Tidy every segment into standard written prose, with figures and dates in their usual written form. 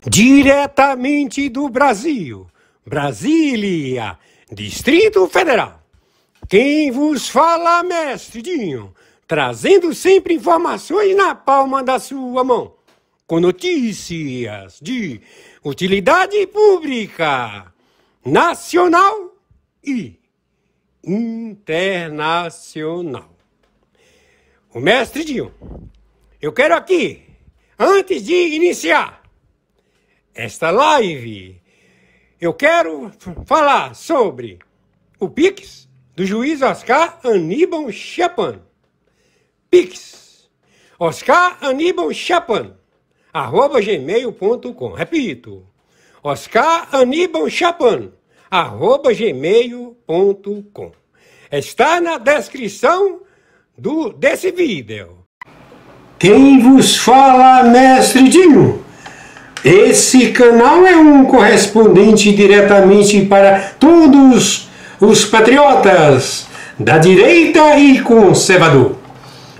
Diretamente do Brasil, Brasília, Distrito Federal. Quem vos fala, mestre Dinho, trazendo sempre informações na palma da sua mão, com notícias de utilidade pública, nacional e internacional. O mestre Dinho, eu quero aqui, antes de iniciar esta live, eu quero falar sobre o Pix do juiz Oscar Aníbal Chapan. Pix, Oscar Aníbal Chapan, @gmail.com. Repito, Oscar Aníbal Chapan, @gmail.com. Está na descrição desse vídeo. Quem vos fala, mestre Dinho? Esse canal é um correspondente diretamente para todos os patriotas da direita e conservador.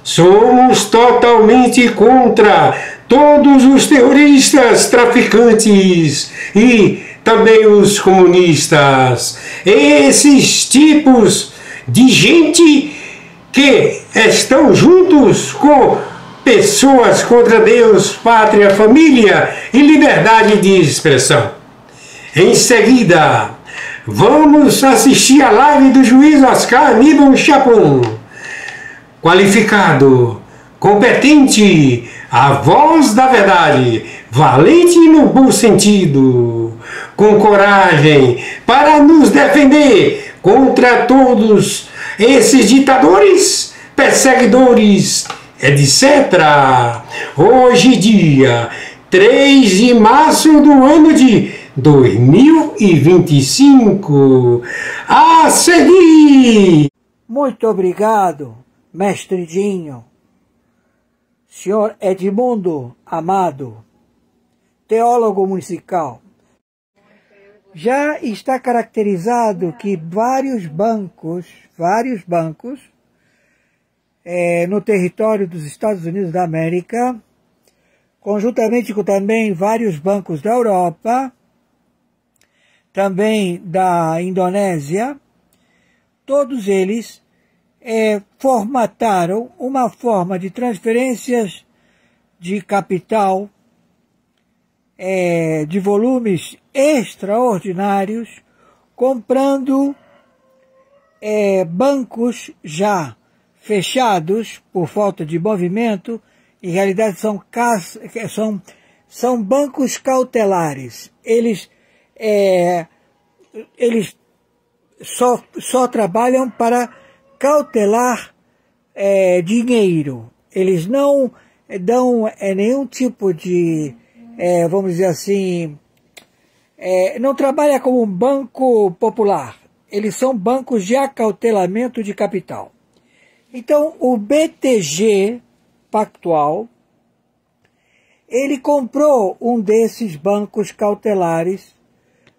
Somos totalmente contra todos os terroristas, traficantes e também os comunistas. Esses tipos de gente que estão juntos com pessoas contra Deus, pátria, família e liberdade de expressão. Em seguida, vamos assistir a live do juiz Oscar Aníbal Chapan. Qualificado, competente, a voz da verdade, valente no bom sentido, com coragem para nos defender contra todos esses ditadores, perseguidores, etc. Hoje, dia 3 de março do ano de 2025. A seguir! Muito obrigado, mestre Dinho. Senhor Edmundo Amado, teólogo musical. Já está caracterizado que vários bancos no território dos Estados Unidos da América, conjuntamente com também vários bancos da Europa, também da Indonésia, todos eles formataram uma forma de transferências de capital de volumes extraordinários, comprando bancos já fechados por falta de movimento. Em realidade são bancos cautelares. Eles só trabalham para cautelar dinheiro. Eles não dão nenhum tipo de, vamos dizer assim, não trabalha como um banco popular. Eles são bancos de acautelamento de capital. Então, o BTG Pactual, ele comprou um desses bancos cautelares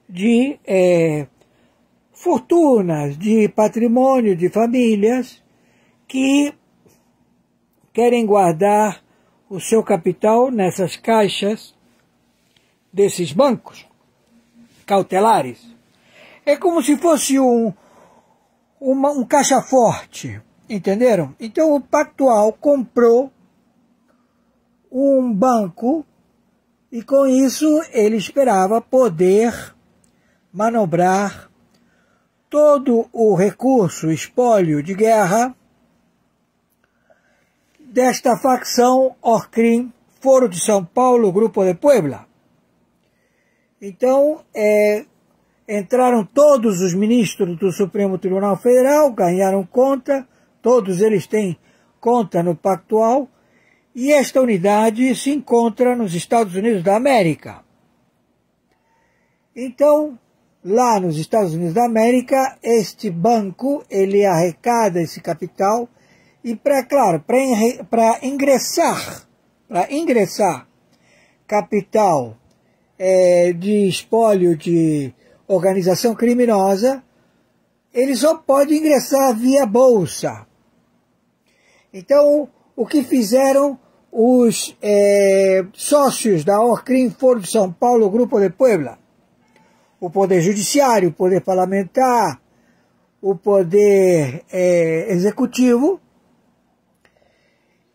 de fortunas, de patrimônio de famílias que querem guardar o seu capital nessas caixas desses bancos cautelares. É como se fosse um caixa forte. Entenderam? Então o Pactual comprou um banco e com isso ele esperava poder manobrar todo o recurso, espólio de guerra desta facção Orcrim, Foro de São Paulo, Grupo de Puebla. Então entraram todos os ministros do Supremo Tribunal Federal, ganharam conta. Todos eles têm conta no Pactual, e esta unidade se encontra nos Estados Unidos da América. Então, lá nos Estados Unidos da América, este banco, ele arrecada esse capital, e para ingressar capital de espólio de organização criminosa, ele só pode ingressar via bolsa. Então, o que fizeram os sócios da Orcrim Foro de São Paulo, Grupo de Puebla, o Poder Judiciário, o Poder Parlamentar, o Poder Executivo,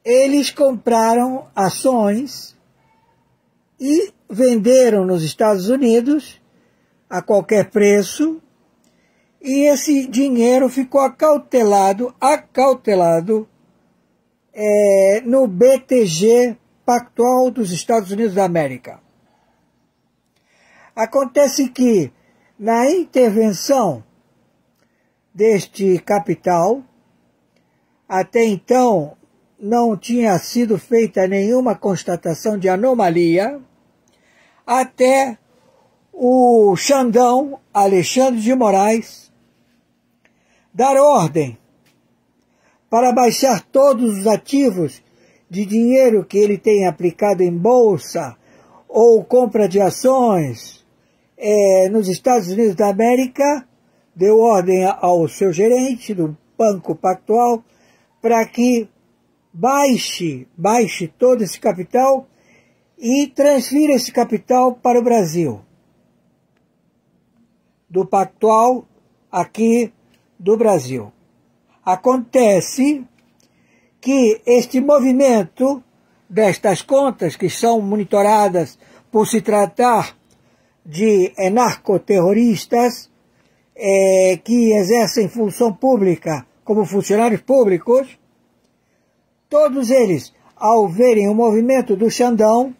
eles compraram ações e venderam nos Estados Unidos a qualquer preço, e esse dinheiro ficou acautelado no BTG Pactual dos Estados Unidos da América. Acontece que, na intervenção deste capital, até então não tinha sido feita nenhuma constatação de anomalia, até o Xandão, Alexandre de Moraes, dar ordem para baixar todos os ativos de dinheiro que ele tem aplicado em bolsa ou compra de ações nos Estados Unidos da América, deu ordem ao seu gerente do Banco Pactual para que baixe todo esse capital e transfira esse capital para o Brasil. Do Pactual aqui do Brasil. Acontece que este movimento destas contas, que são monitoradas por se tratar de narcoterroristas que exercem função pública como funcionários públicos, todos eles, ao verem o movimento do Xandão,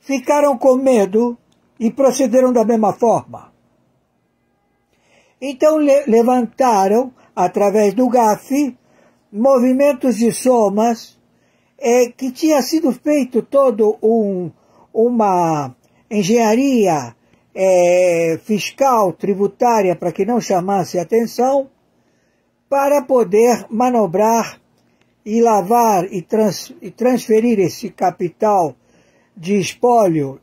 ficaram com medo e procederam da mesma forma. Então levantaram, através do GAF, movimentos de somas, que tinha sido feito todo uma engenharia fiscal, tributária, para que não chamasse atenção, para poder manobrar e lavar e transferir esse capital de espólio,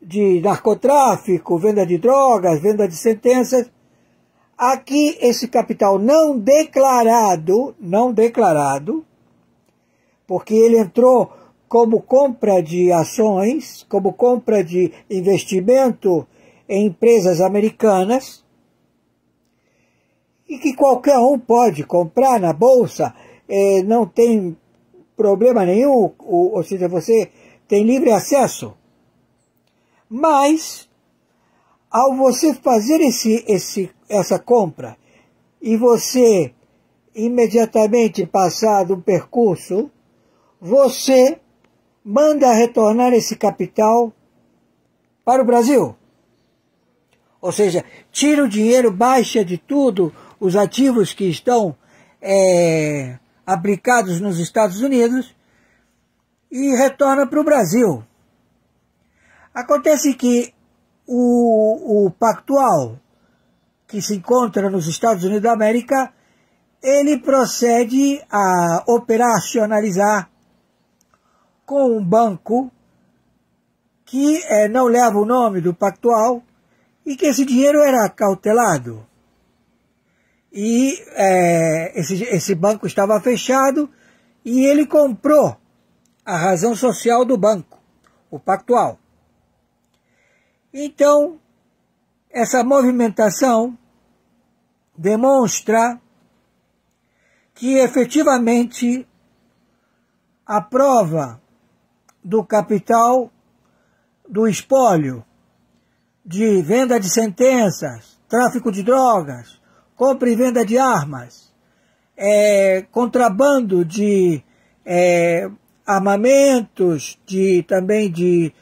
de narcotráfico, venda de drogas, venda de sentenças. Aqui, esse capital não declarado, porque ele entrou como compra de ações, como compra de investimento em empresas americanas, e que qualquer um pode comprar na bolsa, não tem problema nenhum, ou seja, você tem livre acesso. Mas, ao você fazer essa compra e você imediatamente passar do percurso, você manda retornar esse capital para o Brasil. Ou seja, tira o dinheiro, baixa de tudo os ativos que estão aplicados nos Estados Unidos e retorna para o Brasil. Acontece que o Pactual, que se encontra nos Estados Unidos da América, ele procede a operacionalizar com um banco que não leva o nome do Pactual e que esse dinheiro era cautelado. E esse banco estava fechado e ele comprou a razão social do banco, o Pactual. Então, essa movimentação demonstra que efetivamente a prova do capital, do espólio, de venda de sentenças, tráfico de drogas, compra e venda de armas, contrabando de armamentos, também de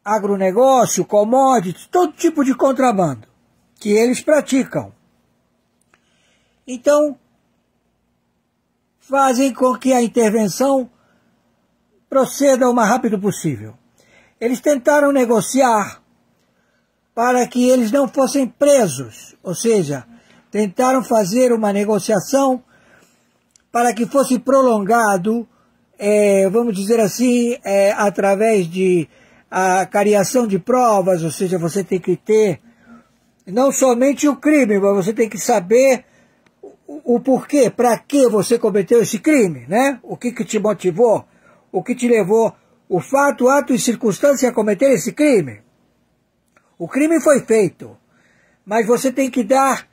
agronegócio, commodities, todo tipo de contrabando que eles praticam. Então, fazem com que a intervenção proceda o mais rápido possível. Eles tentaram negociar para que eles não fossem presos, ou seja, tentaram fazer uma negociação para que fosse prolongado vamos dizer assim, através de a cariação de provas, ou seja, você tem que ter não somente o crime, mas você tem que saber o porquê, para que você cometeu esse crime, né? O que te motivou, o que te levou, o fato, ato e circunstância a cometer esse crime. O crime foi feito, mas você tem que dar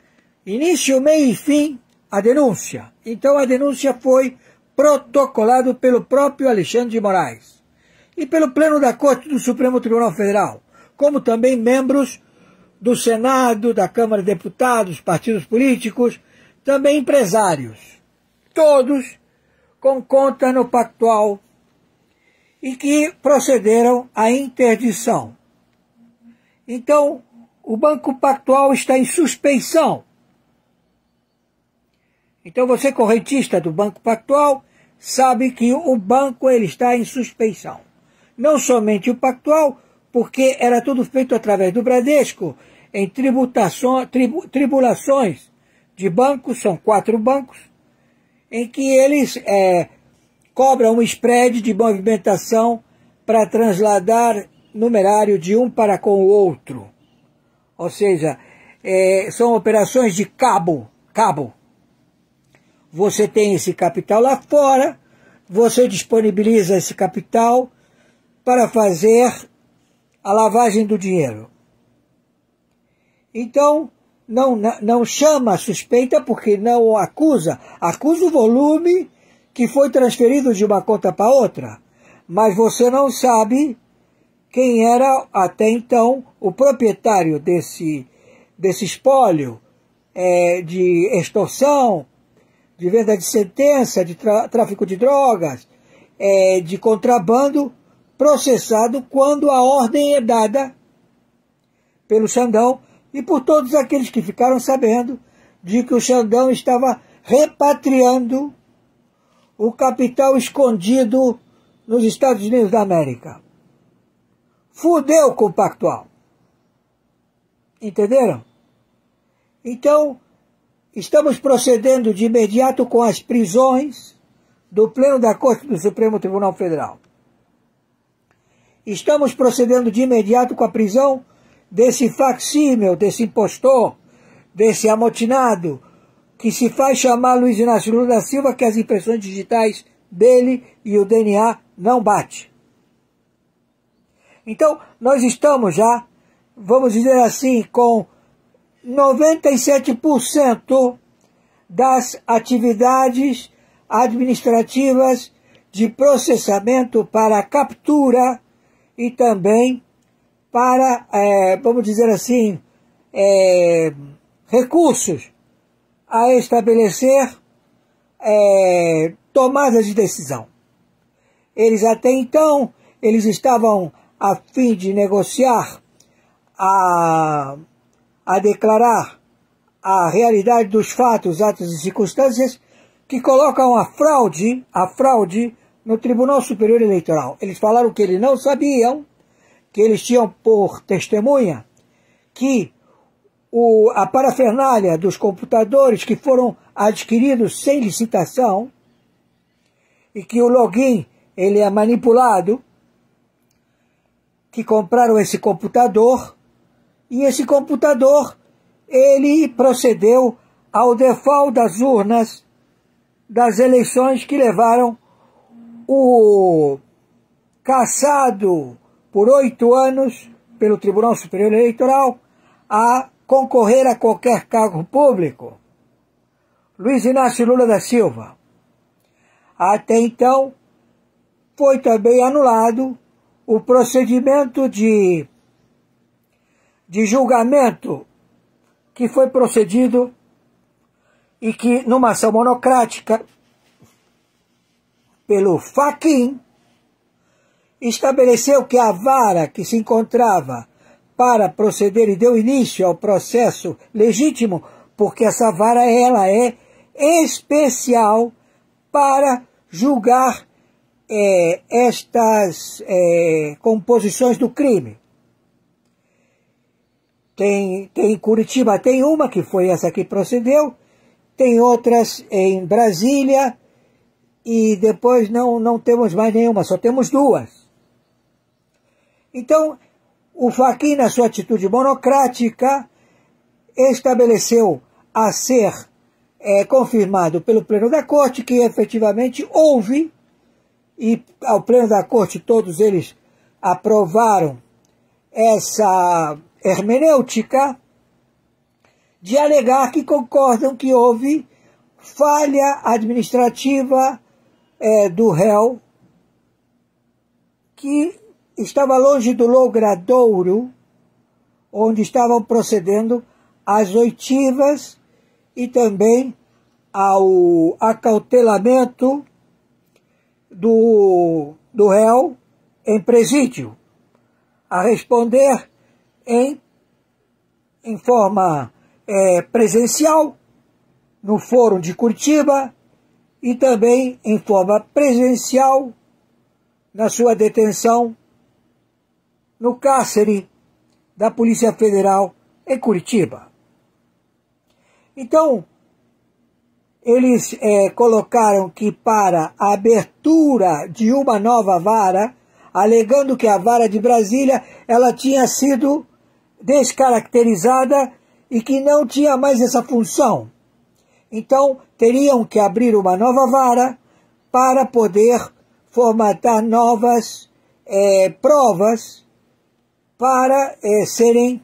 início, meio e fim à denúncia. Então a denúncia foi protocolada pelo próprio Alexandre de Moraes e pelo Pleno da Corte do Supremo Tribunal Federal, como também membros do Senado, da Câmara de Deputados, partidos políticos, também empresários, todos com conta no Pactual e que procederam à interdição. Então, o Banco Pactual está em suspeição. Então, você correntista do Banco Pactual sabe que o banco ele está em suspeição. Não somente o Pactual, porque era tudo feito através do Bradesco, em tribulações de bancos, são 4 bancos, em que eles cobram um spread de movimentação para transladar numerário de um para com o outro. Ou seja, são operações de cabo. Você tem esse capital lá fora, você disponibiliza esse capital para fazer a lavagem do dinheiro. Então, não chama a suspeita porque não acusa o volume que foi transferido de uma conta para outra, mas você não sabe quem era até então o proprietário desse espólio de extorsão, de venda de sentença, de tráfico de drogas, de contrabando processado quando a ordem é dada pelo Xandão e por todos aqueles que ficaram sabendo de que o Xandão estava repatriando o capital escondido nos Estados Unidos da América. Fudeu com o Pactual. Entenderam? Então, estamos procedendo de imediato com as prisões do Pleno da Corte do Supremo Tribunal Federal. Estamos procedendo de imediato com a prisão desse facsímil, desse impostor, desse amotinado, que se faz chamar Luiz Inácio Lula da Silva, que as impressões digitais dele e o DNA não batem. Então, nós estamos já, vamos dizer assim, com 97% das atividades administrativas de processamento para captura e também para, vamos dizer assim, recursos a estabelecer tomadas de decisão. Eles até então, eles estavam a fim de negociar, a declarar a realidade dos fatos, atos e circunstâncias que colocam a fraude no Tribunal Superior Eleitoral. Eles falaram que eles não sabiam, que eles tinham por testemunha que a parafernália dos computadores que foram adquiridos sem licitação e que o login ele é manipulado, que compraram esse computador e esse computador ele procedeu ao default das urnas das eleições que levaram o cassado por 8 anos pelo Tribunal Superior Eleitoral a concorrer a qualquer cargo público, Luiz Inácio Lula da Silva. Até então, foi também anulado o procedimento de julgamento que foi procedido e que, numa ação monocrática, pelo Fachin, estabeleceu que a vara que se encontrava para proceder e deu início ao processo legítimo, porque essa vara ela é especial para julgar estas composições do crime. Tem em Curitiba, tem uma que foi essa que procedeu, tem outras em Brasília e depois não temos mais nenhuma, só temos duas. Então, o Fachin, na sua atitude monocrática, estabeleceu a ser confirmado pelo Pleno da Corte que efetivamente houve, e ao Pleno da Corte todos eles aprovaram essa hermenêutica de alegar que concordam que houve falha administrativa do réu, que estava longe do logradouro, onde estavam procedendo às oitivas e também ao acautelamento do réu em presídio, a responder em forma presencial no Fórum de Curitiba e também em forma presencial na sua detenção no cárcere da Polícia Federal em Curitiba. Então, eles colocaram que para a abertura de uma nova vara, alegando que a vara de Brasília ela tinha sido descaracterizada e que não tinha mais essa função. Então, teriam que abrir uma nova vara para poder formatar novas provas para serem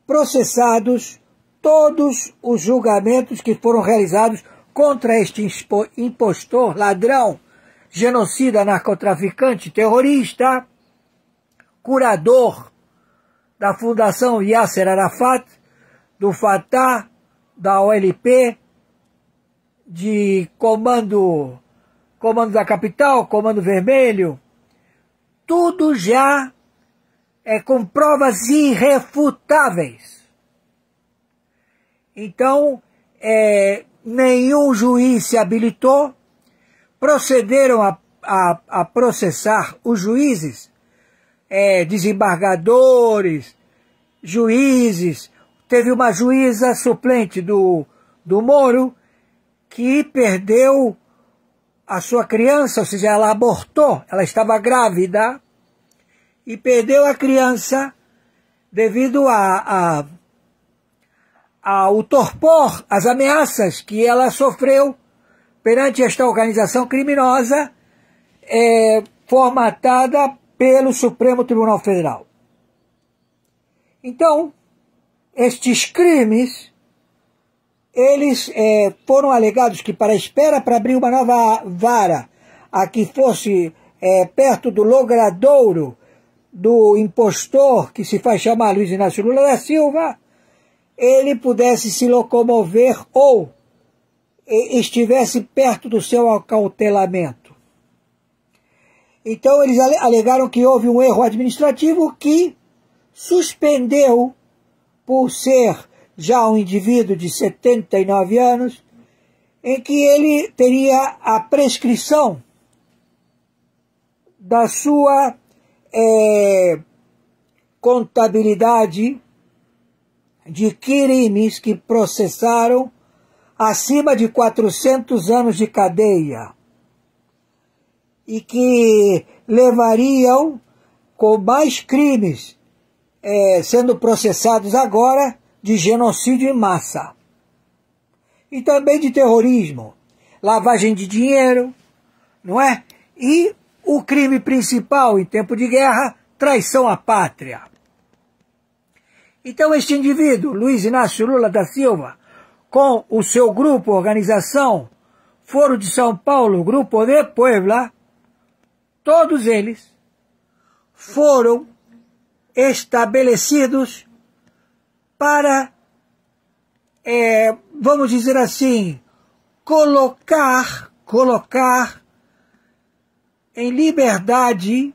processados todos os julgamentos que foram realizados contra este impostor, ladrão, genocida, narcotraficante, terrorista, curador da Fundação Yasser Arafat, do Fatah, da OLP, de comando da capital, Comando Vermelho, tudo já com provas irrefutáveis. Então, nenhum juiz se habilitou, procederam a processar os juízes, desembargadores, juízes. Teve uma juíza suplente do Moro que perdeu a sua criança, ou seja, ela abortou, ela estava grávida e perdeu a criança devido ao torpor, às ameaças que ela sofreu perante esta organização criminosa formatada pelo Supremo Tribunal Federal. Então, estes crimes, eles foram alegados que para a espera para abrir uma nova vara, a que fosse perto do logradouro do impostor que se faz chamar Luiz Inácio Lula da Silva, ele pudesse se locomover ou estivesse perto do seu acautelamento. Então eles alegaram que houve um erro administrativo que suspendeu, por ser já um indivíduo de 79 anos, em que ele teria a prescrição da sua contabilidade de crimes que processaram acima de 400 anos de cadeia e que levariam com mais crimes sendo processados agora de genocídio em massa e também de terrorismo, lavagem de dinheiro, não é? E o crime principal em tempo de guerra, traição à pátria. Então este indivíduo, Luiz Inácio Lula da Silva, com o seu grupo, organização, Foro de São Paulo, Grupo de Puebla, todos eles foram estabelecidos para, vamos dizer assim, colocar em liberdade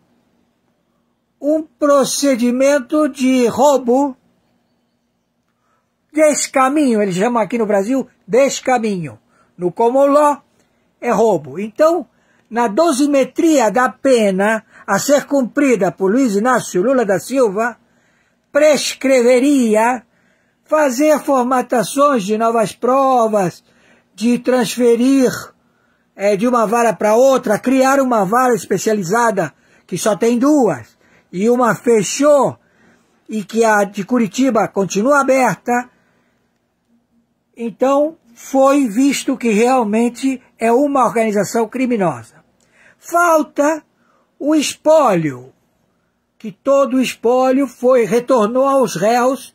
um procedimento de roubo, descaminho, eles chamam aqui no Brasil descaminho. No common law é roubo. Então, na dosimetria da pena a ser cumprida por Luiz Inácio Lula da Silva, prescreveria fazer formatações de novas provas, de transferir de uma vara para outra, criaram uma vara especializada que só tem duas, e uma fechou, e que a de Curitiba continua aberta. Então, foi visto que realmente é uma organização criminosa. Falta o espólio, que todo o espólio retornou aos réus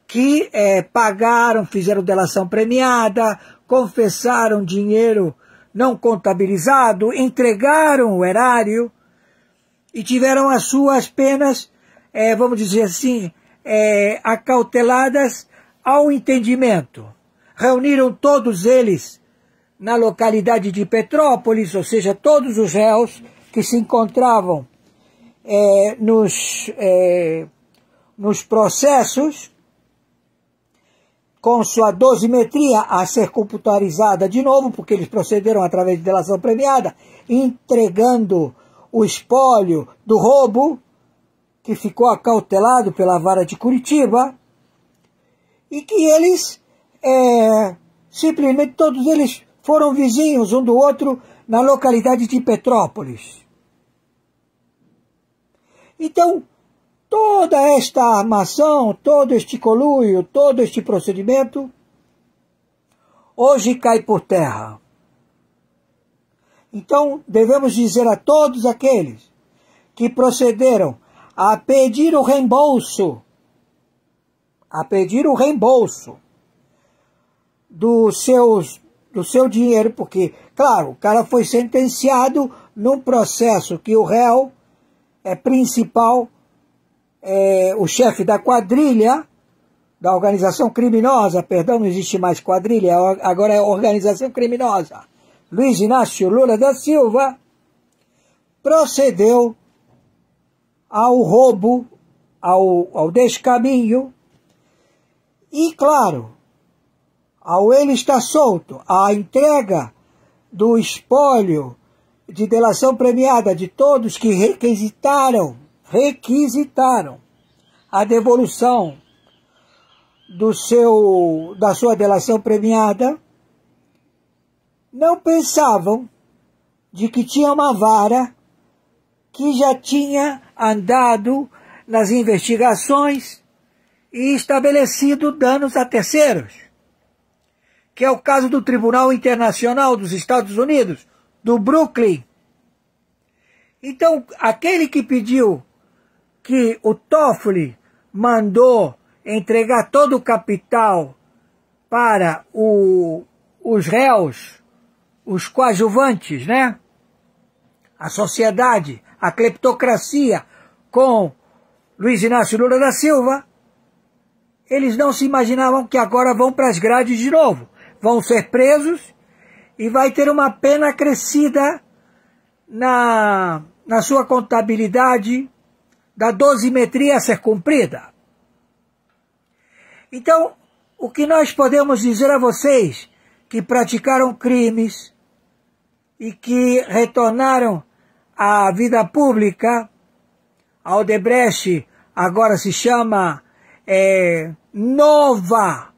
que pagaram, fizeram delação premiada, confessaram dinheiro não contabilizado, entregaram o erário e tiveram as suas penas, vamos dizer assim, acauteladas ao entendimento. Reuniram todos eles na localidade de Petrópolis, ou seja, todos os réus que se encontravam nos processos, com sua dosimetria a ser computarizada de novo, porque eles procederam através de delação premiada, entregando o espólio do roubo, que ficou acautelado pela vara de Curitiba, e que eles, simplesmente todos eles foram vizinhos um do outro na localidade de Petrópolis. Então, toda esta armação, todo este conluio, todo este procedimento, hoje cai por terra. Então, devemos dizer a todos aqueles que procederam a pedir o reembolso, do seu dinheiro, porque, claro, o cara foi sentenciado num processo que o réu principal, o chefe da quadrilha, da organização criminosa, perdão, não existe mais quadrilha, agora é organização criminosa, Luiz Inácio Lula da Silva, procedeu ao roubo, ao descaminho, e, claro, ao ele estar solto, a entrega do espólio de delação premiada de todos que requisitaram a devolução da sua delação premiada, não pensavam de que tinha uma vara que já tinha andado nas investigações e estabelecido danos a terceiros, que é o caso do Tribunal Internacional dos Estados Unidos, do Brooklyn. Então, aquele que pediu que o Toffoli mandou entregar todo o capital para os réus, os coadjuvantes, né? A sociedade, a cleptocracia com Luiz Inácio Lula da Silva, eles não se imaginavam que agora vão para as grades de novo. Vão ser presos e vai ter uma pena acrescida na sua contabilidade da dosimetria a ser cumprida. Então, o que nós podemos dizer a vocês que praticaram crimes e que retornaram à vida pública, a Odebrecht agora se chama Nova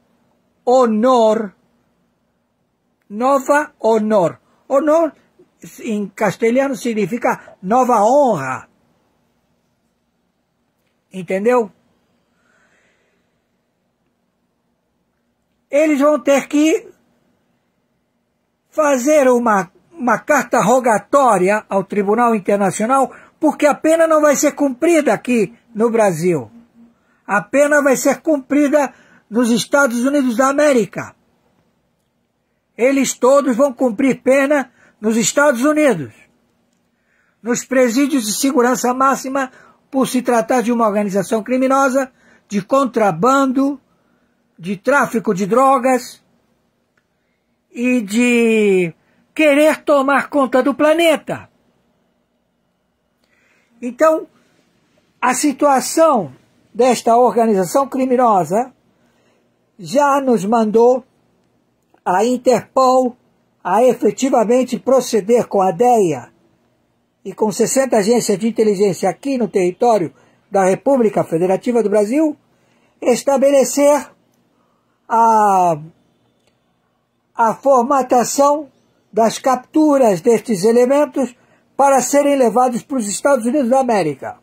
Honor. Nova Honor. Honor, em castelhano, significa nova honra. Entendeu? Eles vão ter que fazer uma carta rogatória ao Tribunal Internacional, porque a pena não vai ser cumprida aqui no Brasil. A pena vai ser cumprida nos Estados Unidos da América. Eles todos vão cumprir pena nos Estados Unidos, nos presídios de segurança máxima, por se tratar de uma organização criminosa, de contrabando, de tráfico de drogas e de querer tomar conta do planeta. Então, a situação desta organização criminosa já nos mandou a Interpol a efetivamente proceder com a DEA e com 60 agências de inteligência aqui no território da República Federativa do Brasil, estabelecer a formatação das capturas destes elementos para serem levados para os Estados Unidos da América.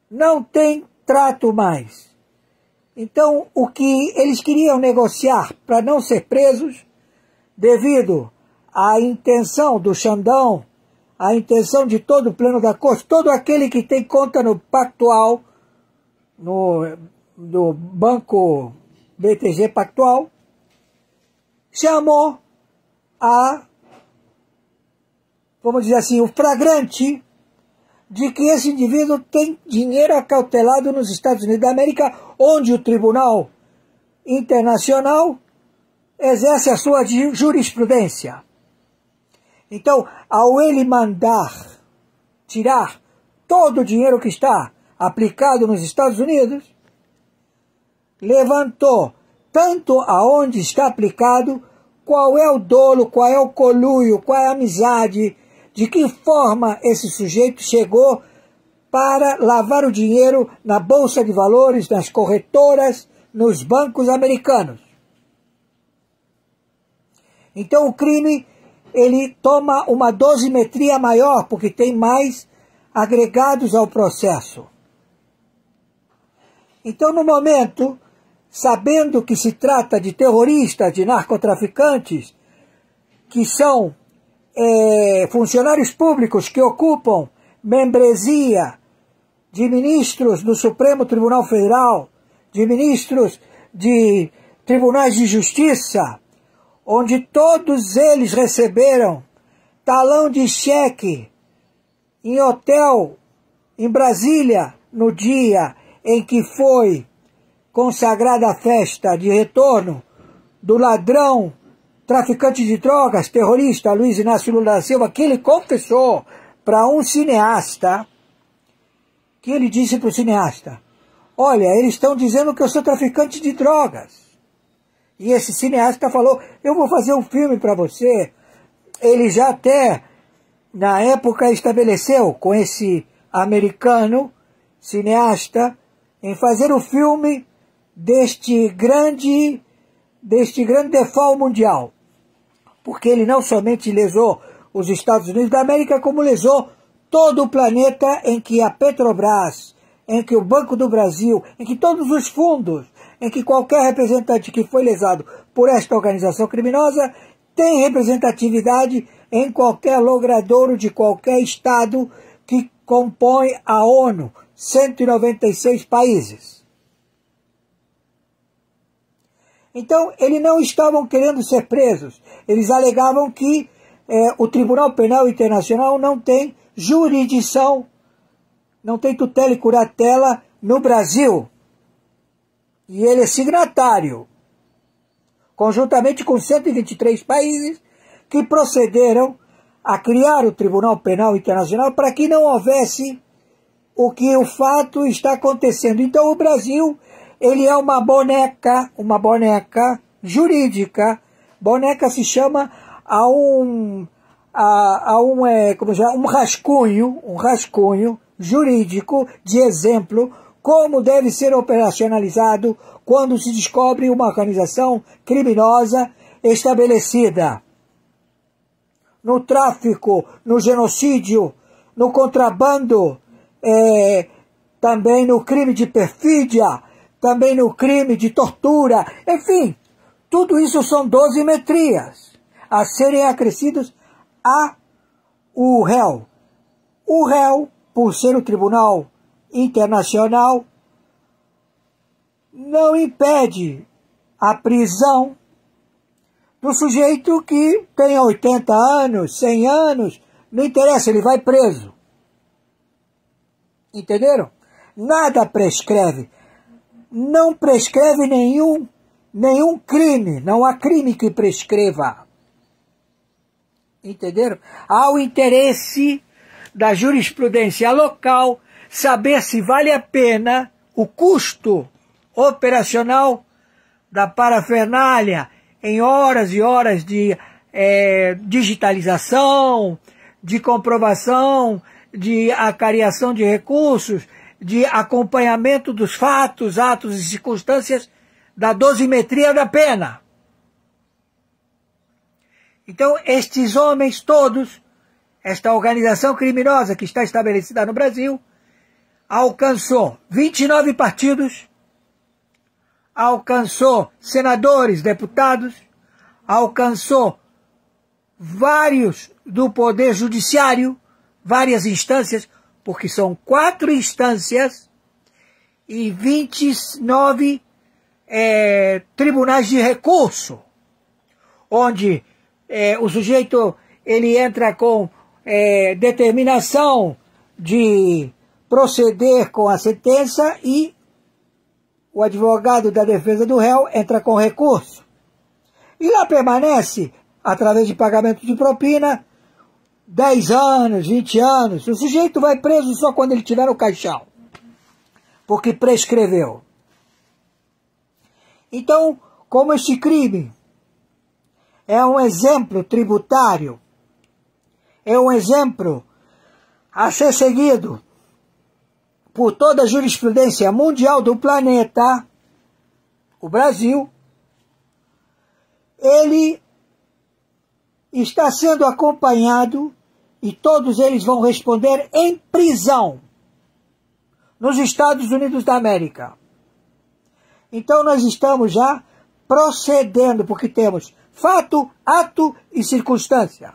Não tem trato mais. Então, o que eles queriam negociar para não ser presos, devido à intenção do Xandão, à intenção de todo o pleno da corte, todo aquele que tem conta no Pactual, no Banco BTG Pactual, chamou vamos dizer assim, o flagrante de que esse indivíduo tem dinheiro acautelado nos Estados Unidos da América, onde o Tribunal Internacional exerce a sua jurisprudência. Então, ao ele mandar tirar todo o dinheiro que está aplicado nos Estados Unidos, levantou tanto aonde está aplicado, qual é o dolo, qual é o conluio, qual é a amizade, de que forma esse sujeito chegou para lavar o dinheiro na Bolsa de Valores, nas corretoras, nos bancos americanos. Então o crime, ele toma uma dosimetria maior, porque tem mais agregados ao processo. Então, no momento, sabendo que se trata de terroristas, de narcotraficantes, que são funcionários públicos que ocupam membresia de ministros do Supremo Tribunal Federal, de ministros de tribunais de justiça, onde todos eles receberam talão de cheque em hotel em Brasília, no dia em que foi consagrada a festa de retorno do ladrão, traficante de drogas, terrorista Luiz Inácio Lula da Silva, que ele confessou para um cineasta, que ele disse para o cineasta: olha, eles estão dizendo que eu sou traficante de drogas. E esse cineasta falou: eu vou fazer um filme para você. Ele já até, na época, estabeleceu com esse americano cineasta em fazer o filme deste grande default mundial. Porque ele não somente lesou os Estados Unidos da América, como lesou todo o planeta, em que a Petrobras, em que o Banco do Brasil, em que todos os fundos, em que qualquer representante que foi lesado por esta organização criminosa tem representatividade em qualquer logradouro de qualquer estado que compõe a ONU, 196 países. Então, eles não estavam querendo ser presos. Eles alegavam que o Tribunal Penal Internacional não tem jurisdição, não tem tutela e curatela no Brasil. E ele é signatário, conjuntamente com 123 países que procederam a criar o Tribunal Penal Internacional para que não houvesse o que o fato está acontecendo. Então o Brasil, ele é uma boneca jurídica. Boneca se chama um rascunho jurídico de exemplo como deve ser operacionalizado quando se descobre uma organização criminosa estabelecida no tráfico, no genocídio, no contrabando, também no crime de perfídia, também no crime de tortura, enfim, tudo isso são dosimetrias a serem acrescidas ao réu. O réu, por ser o Tribunal Internacional, não impede a prisão do sujeito que tem 80 anos, 100 anos, não interessa, ele vai preso. Entenderam? Nada prescreve. Não prescreve nenhum crime. Não há crime que prescreva. Entenderam? Há o interesse da jurisprudência local saber se vale a pena o custo operacional da parafernália em horas e horas de digitalização, de comprovação, de acariação de recursos, de acompanhamento dos fatos, atos e circunstâncias da dosimetria da pena. Então, estes homens todos, esta organização criminosa que está estabelecida no Brasil, alcançou 29 partidos, alcançou senadores, deputados, alcançou vários do Poder Judiciário, várias instâncias, porque são 4 instâncias e 29 tribunais de recurso, onde o sujeito ele entra com determinação de proceder com a sentença e o advogado da defesa do réu entra com recurso. E lá permanece, através de pagamento de propina, 10 anos, 20 anos. O sujeito vai preso só quando ele estiver no caixão, porque prescreveu. Então, como este crime é um exemplo tributário, é um exemplo a ser seguido por toda a jurisprudência mundial do planeta, o Brasil, ele está sendo acompanhado e todos eles vão responder em prisão nos Estados Unidos da América. Então nós estamos já procedendo, porque temos fato, ato e circunstância.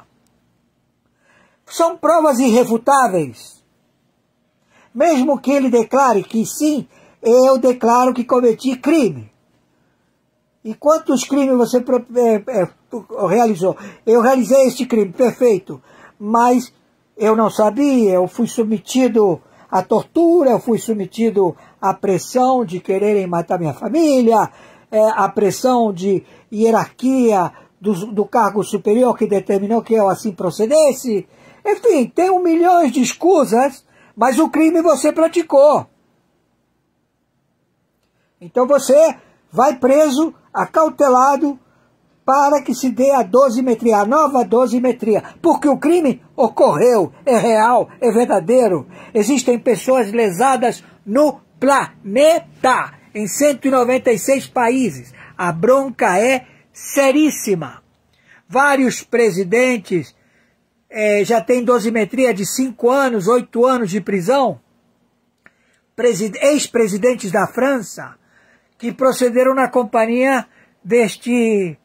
São provas irrefutáveis. Mesmo que ele declare que sim, eu declaro que cometi crime. E quantos crimes você realizou? Eu realizei este crime, perfeito. Mas eu não sabia, eu fui submetido à tortura, eu fui submetido à pressão de quererem matar minha família, à pressão de hierarquia do cargo superior que determinou que eu assim procedesse. Enfim, tem 1 milhão de escusas, mas o crime você praticou. Então você vai preso, acautelado, para que se dê a dosimetria, a nova dosimetria. Porque o crime ocorreu, é real, é verdadeiro. Existem pessoas lesadas no planeta, em 196 países. A bronca é seríssima. Vários presidentes já têm dosimetria de 5 anos, 8 anos de prisão. Ex-presidentes da França, que procederam na companhia deste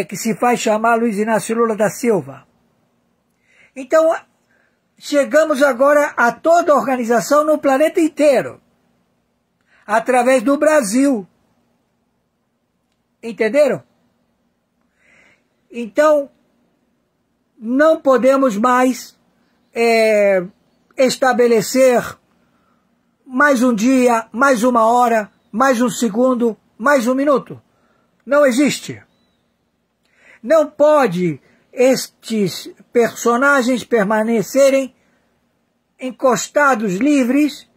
que se faz chamar Luiz Inácio Lula da Silva. Então, chegamos agora a toda a organização no planeta inteiro, através do Brasil. Entenderam? Então, não podemos mais estabelecer mais um dia, mais 1 hora, mais 1 segundo, mais 1 minuto. Não existe. Não pode estes personagens permanecerem encostados livres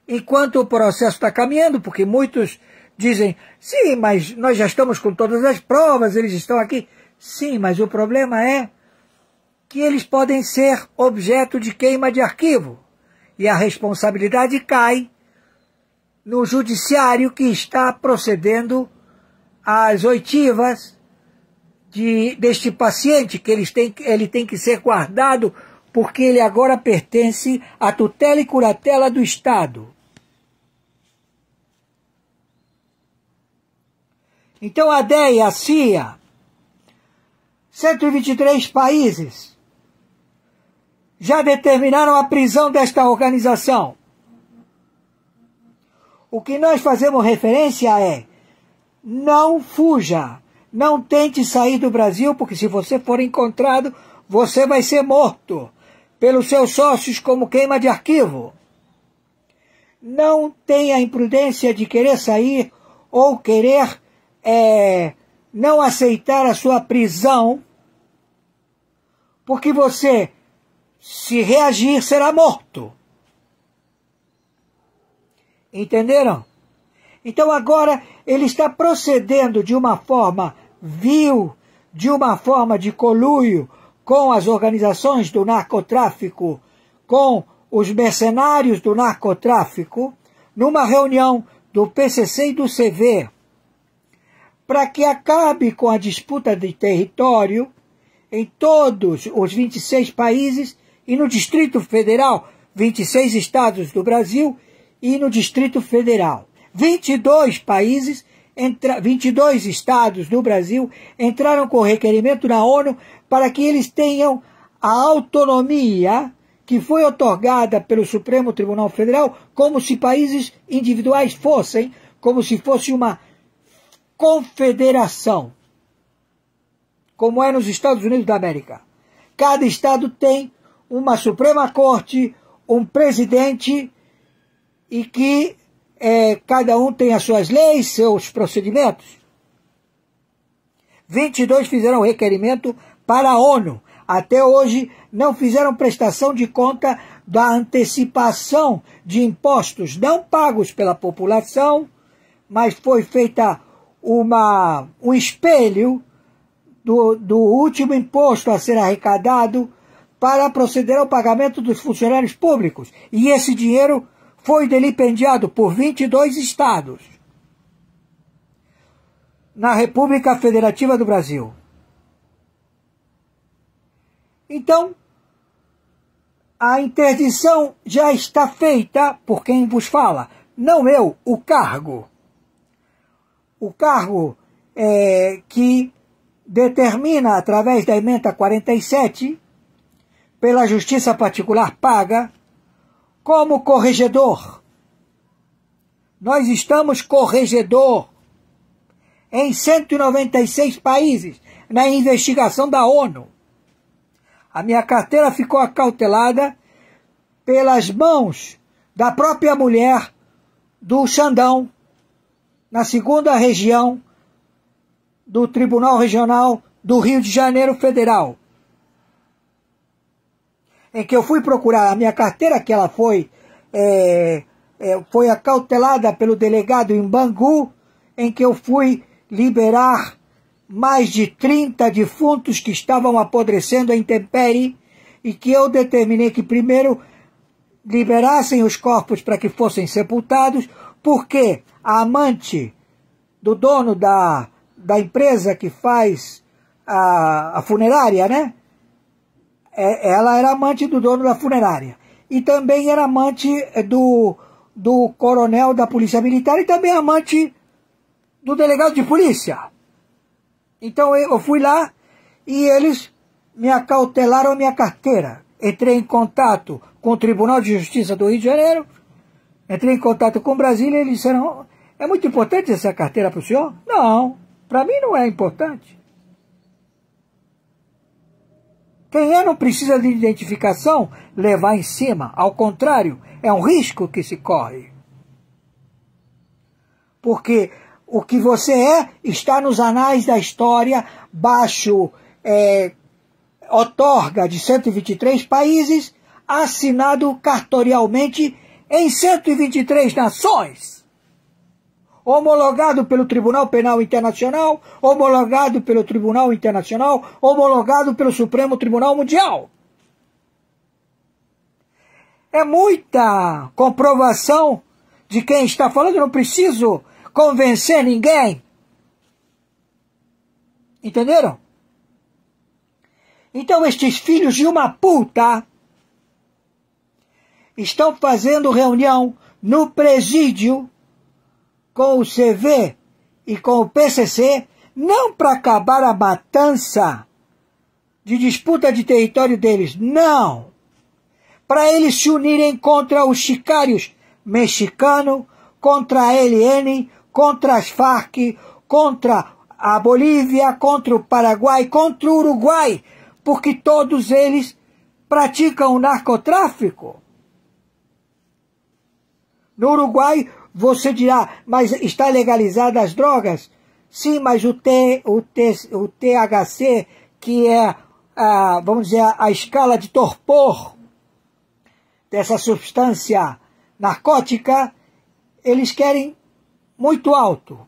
enquanto o processo está caminhando, porque muitos dizem, sim, mas nós já estamos com todas as provas, eles estão aqui. Sim, mas o problema é que eles podem ser objeto de queima de arquivo. E a responsabilidade cai no judiciário que está procedendo às oitivas deste paciente, que ele tem que ser guardado porque ele agora pertence à tutela e curatela do Estado. Então a DEA, a CIA, 123 países já determinaram a prisão desta organização. O que nós fazemos referência é: não fuja, não tente sair do Brasil, porque se você for encontrado, você vai ser morto pelos seus sócios como queima de arquivo. Não tenha a imprudência de querer sair ou querer não aceitar a sua prisão, porque você, se reagir, será morto. Entenderam? Então agora ele está procedendo de uma forma vil, de uma forma de conluio com as organizações do narcotráfico, com os mercenários do narcotráfico, numa reunião do PCC e do CV, para que acabe com a disputa de território em todos os 26 países e no Distrito Federal, 26 estados do Brasil e no Distrito Federal. 22 estados do Brasil entraram com requerimento na ONU para que eles tenham a autonomia que foi otorgada pelo Supremo Tribunal Federal, como se países individuais fossem, como se fosse uma confederação, como é nos Estados Unidos da América. Cada estado tem uma Suprema Corte, um presidente, e que cada um tem as suas leis, seus procedimentos. 22 fizeram requerimento para a ONU. Até hoje não fizeram prestação de conta da antecipação de impostos não pagos pela população, mas foi feita um espelho do último imposto a ser arrecadado para proceder ao pagamento dos funcionários públicos. E esse dinheiro foi delipendiado por 22 estados na República Federativa do Brasil. Então, a interdição já está feita por quem vos fala. Não eu, o cargo. O cargo que determina, através da emenda 47, pela justiça particular paga, como corregedor. Nós estamos corregedor em 196 países na investigação da ONU. A minha carteira ficou acautelada pelas mãos da própria mulher do Xandão, na 2ª região do Tribunal Regional do Rio de Janeiro Federal, em que eu fui procurar a minha carteira, que ela foi acautelada pelo delegado em Bangu, em que eu fui liberar mais de 30 defuntos que estavam apodrecendo à intempérie, e que eu determinei que primeiro liberassem os corpos para que fossem sepultados, porque a amante do dono da empresa que faz a funerária, né? Ela era amante do dono da funerária. E também era amante do coronel da Polícia Militar e também amante do delegado de polícia. Então eu fui lá e eles me acautelaram a minha carteira. Entrei em contato com o Tribunal de Justiça do Rio de Janeiro, entrei em contato com Brasília e eles disseram: é muito importante essa carteira para o senhor? Não, para mim não é importante. Quem não precisa de identificação levar em cima. Ao contrário, é um risco que se corre. Porque o que você está nos anais da história, baixo outorga de 123 países, assinado cartorialmente em 123 nações. Homologado pelo Tribunal Penal Internacional, homologado pelo Tribunal Internacional, homologado pelo Supremo Tribunal Mundial. É muita comprovação de quem está falando, eu não preciso convencer ninguém. Entenderam? Então estes filhos de uma puta estão fazendo reunião no presídio com o CV e com o PCC, não para acabar a matança de disputa de território deles, não. Para eles se unirem contra os sicários mexicanos, contra a LN, contra as Farc, contra a Bolívia, contra o Paraguai, contra o Uruguai, porque todos eles praticam o narcotráfico. No Uruguai, você dirá, mas está legalizadas as drogas? Sim, mas o THC, que é, vamos dizer, a escala de torpor dessa substância narcótica, eles querem muito alto.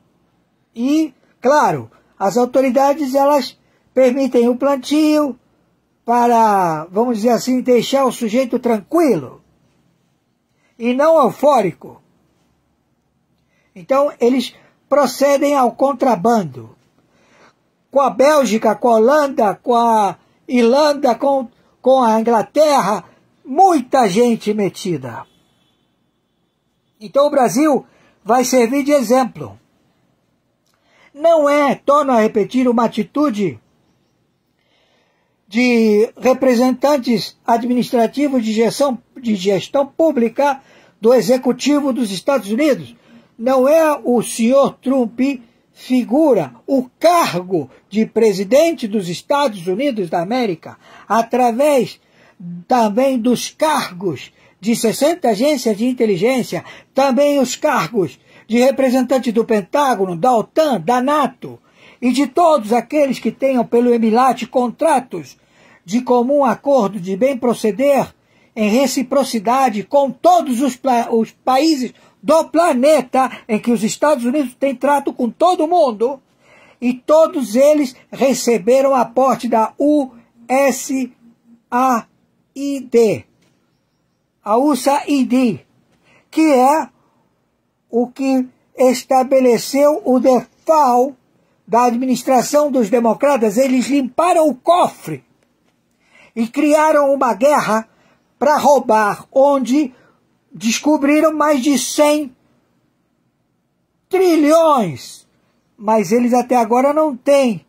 E, claro, as autoridades, elas permitem o plantio para, vamos dizer assim, deixar o sujeito tranquilo e não eufórico. Então, eles procedem ao contrabando. Com a Bélgica, com a Holanda, com a Irlanda, com a Inglaterra, muita gente metida. Então o Brasil vai servir de exemplo. Não é, torno a repetir, uma atitude de representantes administrativos de gestão pública do Executivo dos Estados Unidos. Não é o senhor Trump figura o cargo de presidente dos Estados Unidos da América, através também dos cargos de 60 agências de inteligência, também os cargos de representante do Pentágono, da OTAN, da NATO, e de todos aqueles que tenham pelo Emilat contratos de comum acordo de bem proceder em reciprocidade com todos os países do planeta, em que os Estados Unidos têm trato com todo mundo, e todos eles receberam aporte da USAID, a USAID, que é o que estabeleceu o default da administração dos democratas. Eles limparam o cofre e criaram uma guerra para roubar, onde descobriram mais de 100 trilhões, mas eles até agora não têm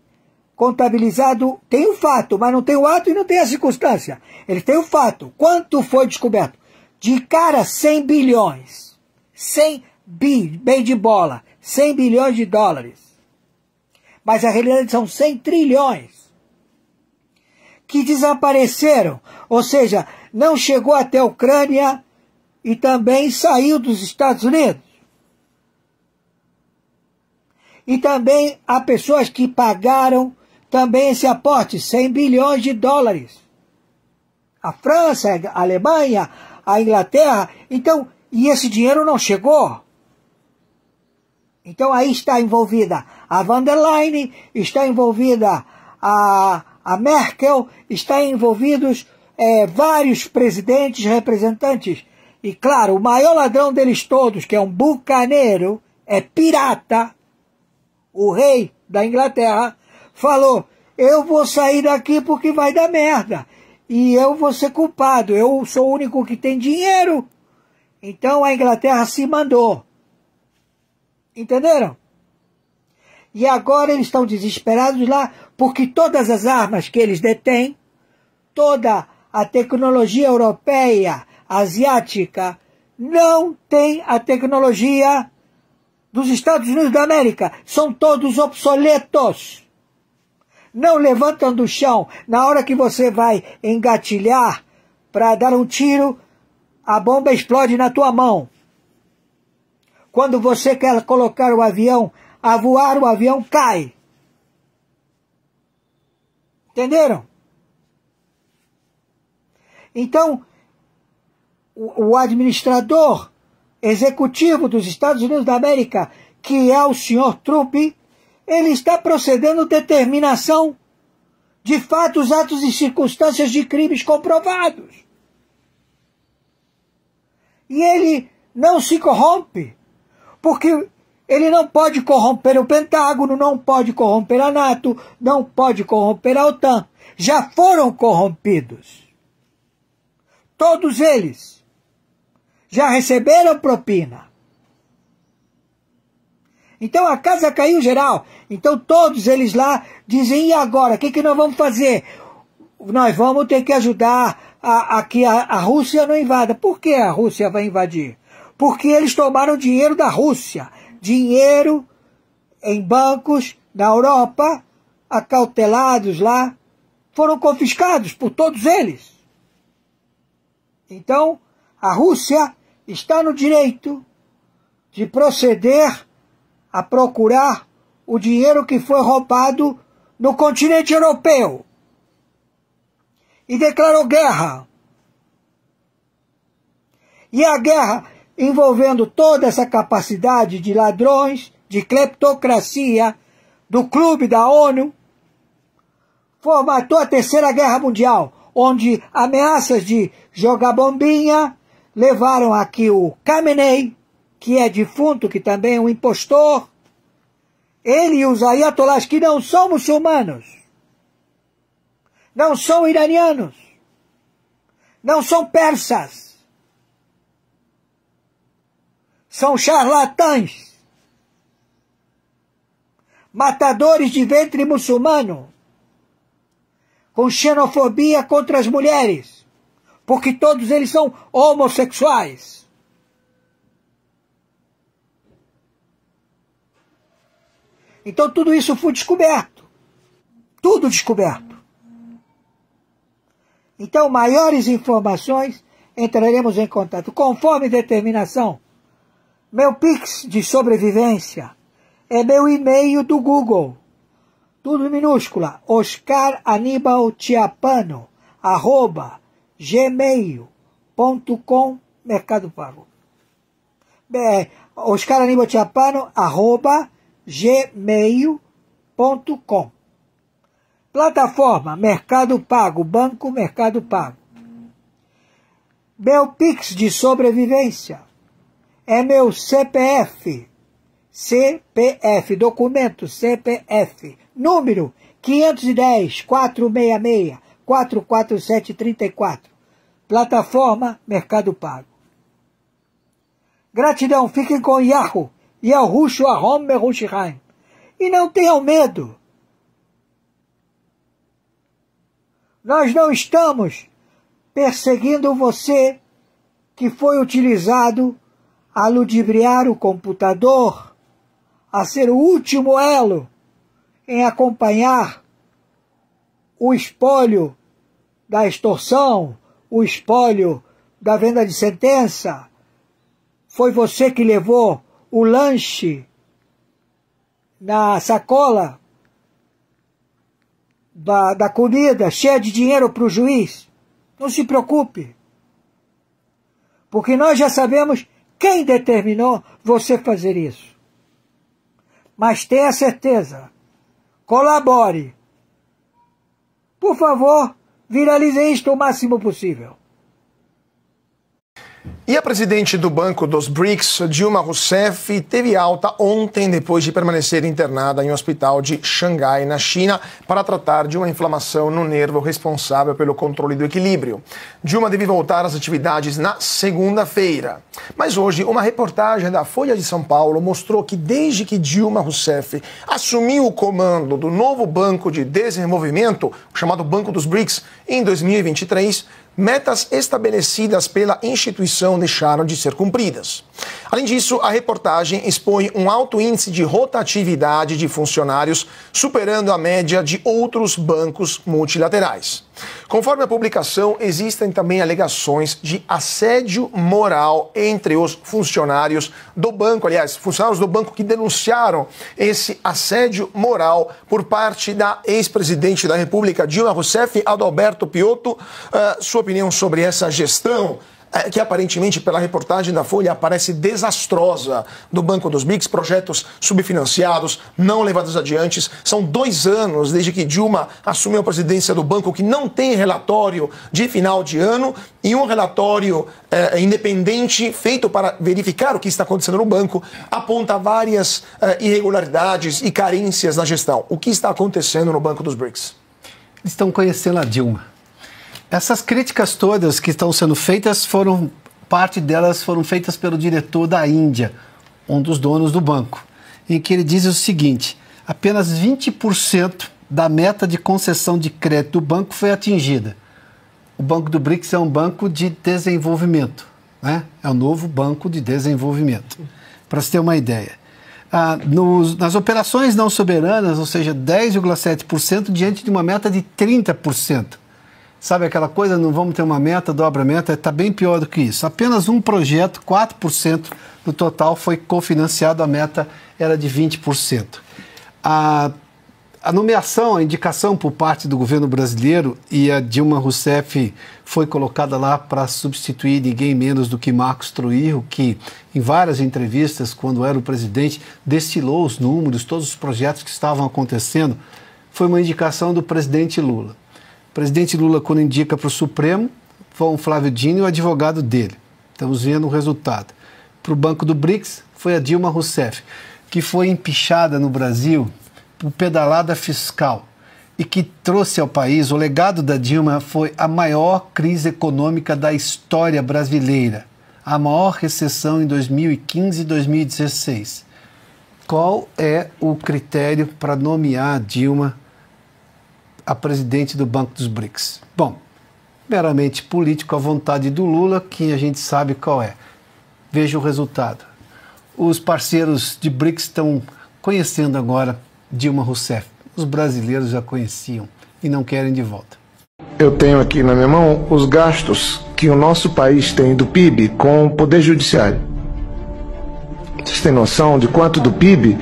contabilizado, tem o fato, mas não tem o ato e não tem a circunstância. Eles têm o fato. Quanto foi descoberto? De cara, 100 bilhões. 100 bem de bola, 100 bilhões de dólares. Mas a realidade são 100 trilhões que desapareceram, ou seja, não chegou até a Ucrânia e também saiu dos Estados Unidos. E também há pessoas que pagaram também esse aporte, 100 bilhões de dólares. A França, a Alemanha, a Inglaterra, então, e esse dinheiro não chegou. Então aí está envolvida a von der Leyen, está envolvida a Merkel, está envolvidos vários presidentes, representantes. E claro, o maior ladrão deles todos, que é um bucaneiro, é pirata, o rei da Inglaterra, falou, eu vou sair daqui porque vai dar merda. E eu vou ser culpado, eu sou o único que tem dinheiro. Então a Inglaterra se mandou. Entenderam? E agora eles estão desesperados lá, porque todas as armas que eles detêm, toda a tecnologia europeia, asiática, não tem a tecnologia dos Estados Unidos da América. São todos obsoletos. Não levantam do chão. Na hora que você vai engatilhar para dar um tiro, a bomba explode na tua mão. Quando você quer colocar o avião a voar, o avião cai. Entenderam? Então, o administrador executivo dos Estados Unidos da América, que é o senhor Trump, ele está procedendo determinação de fatos, atos e circunstâncias de crimes comprovados. E ele não se corrompe, porque ele não pode corromper o Pentágono, não pode corromper a NATO, não pode corromper a OTAN. Já foram corrompidos. Todos eles já receberam propina. Então a casa caiu geral. Então todos eles lá dizem, e agora? O que nós vamos fazer? Nós vamos ter que ajudar a que a Rússia não invada. Por que a Rússia vai invadir? Porque eles tomaram dinheiro da Rússia. Dinheiro em bancos na Europa, acautelados lá, foram confiscados por todos eles. Então, a Rússia está no direito de proceder a procurar o dinheiro que foi roubado no continente europeu. E declarou guerra. E a guerra envolvendo toda essa capacidade de ladrões, de cleptocracia, do clube da ONU, formatou a Terceira Guerra Mundial, onde ameaças de jogar bombinha levaram aqui o Khamenei, que é defunto, que também é um impostor, ele e os ayatollahs, que não são muçulmanos, não são iranianos, não são persas, são charlatães, matadores de ventre muçulmano, com xenofobia contra as mulheres, porque todos eles são homossexuais. Então tudo isso foi descoberto. Tudo descoberto. Então, maiores informações, entraremos em contato. Conforme determinação, meu Pix de sobrevivência é meu e-mail do Google. Tudo minúscula. oscaranibaltiapano@gmail.com Mercado Pago. oscaranibaltiapano@gmail.com. Plataforma Mercado Pago, Banco Mercado Pago. Meu Pix de sobrevivência é meu CPF, documento CPF, número 510-466-44734, plataforma Mercado Pago. Gratidão, fiquem com Yahoo, Yahushua Ahom Merushaim. E não tenham medo. Nós não estamos perseguindo você que foi utilizado a ludibriar o computador, a ser o último elo em acompanhar o espólio da extorsão, o espólio da venda de sentença. Foi você que levou o lanche na sacola da comida, cheia de dinheiro para o juiz. Não se preocupe, porque nós já sabemos quem determinou você fazer isso. Mas tenha certeza, colabore. Por favor, viralize isto o máximo possível. E a presidente do Banco dos BRICS, Dilma Rousseff, teve alta ontem depois de permanecer internada em um hospital de Xangai, na China, para tratar de uma inflamação no nervo responsável pelo controle do equilíbrio. Dilma deve voltar às atividades na segunda-feira. Mas hoje, uma reportagem da Folha de São Paulo mostrou que desde que Dilma Rousseff assumiu o comando do novo Banco de Desenvolvimento, o chamado Banco dos BRICS, em 2023, metas estabelecidas pela instituição deixaram de ser cumpridas. Além disso, a reportagem expõe um alto índice de rotatividade de funcionários, superando a média de outros bancos multilaterais. Conforme a publicação, existem também alegações de assédio moral entre os funcionários do banco, aliás, funcionários do banco que denunciaram esse assédio moral por parte da ex-presidente da República, Dilma Rousseff. Adalberto Piotto, sua opinião sobre essa gestão, que aparentemente, pela reportagem da Folha, parece desastrosa do Banco dos BRICS, projetos subfinanciados, não levados adiante. São 2 anos desde que Dilma assumiu a presidência do banco, que não tem relatório de final de ano e um relatório independente feito para verificar o que está acontecendo no banco, aponta várias irregularidades e carências na gestão. O que está acontecendo no Banco dos BRICS? Estão conhecendo a Dilma. Essas críticas todas que estão sendo feitas, parte delas foram feitas pelo diretor da Índia, um dos donos do banco, em que ele diz o seguinte: apenas 20% da meta de concessão de crédito do banco foi atingida. O Banco do BRICS é um banco de desenvolvimento, né? É o novo Banco de Desenvolvimento, para você ter uma ideia. Nas operações não soberanas, ou seja, 10,7% diante de uma meta de 30%. Sabe aquela coisa, não vamos ter uma meta, dobra a meta, está bem pior do que isso. Apenas um projeto, 4% do total, foi cofinanciado, a meta era de 20%. A nomeação, a indicação por parte do governo brasileiro, e a Dilma Rousseff foi colocada lá para substituir ninguém menos do que Marcos Trujillo, que em várias entrevistas, quando era o presidente, destilou os números, todos os projetos que estavam acontecendo. Foi uma indicação do presidente Lula. O presidente Lula, quando indica para o Supremo, foi o Flávio Dino e o advogado dele. Estamos vendo o resultado. Para o Banco do BRICS, foi a Dilma Rousseff, que foi empichada no Brasil por pedalada fiscal. e que trouxe ao país, o legado da Dilma foi a maior crise econômica da história brasileira, a maior recessão em 2015 e 2016. Qual é o critério para nomear a Dilma a presidente do Banco dos BRICS? Bom, meramente político, à vontade do Lula, que a gente sabe qual é. Veja o resultado. Os parceiros de BRICS estão conhecendo agora Dilma Rousseff. Os brasileiros já conheciam e não querem de volta. Eu tenho aqui na minha mão os gastos que o nosso país tem do PIB com o Poder Judiciário. Vocês têm noção de quanto do PIB?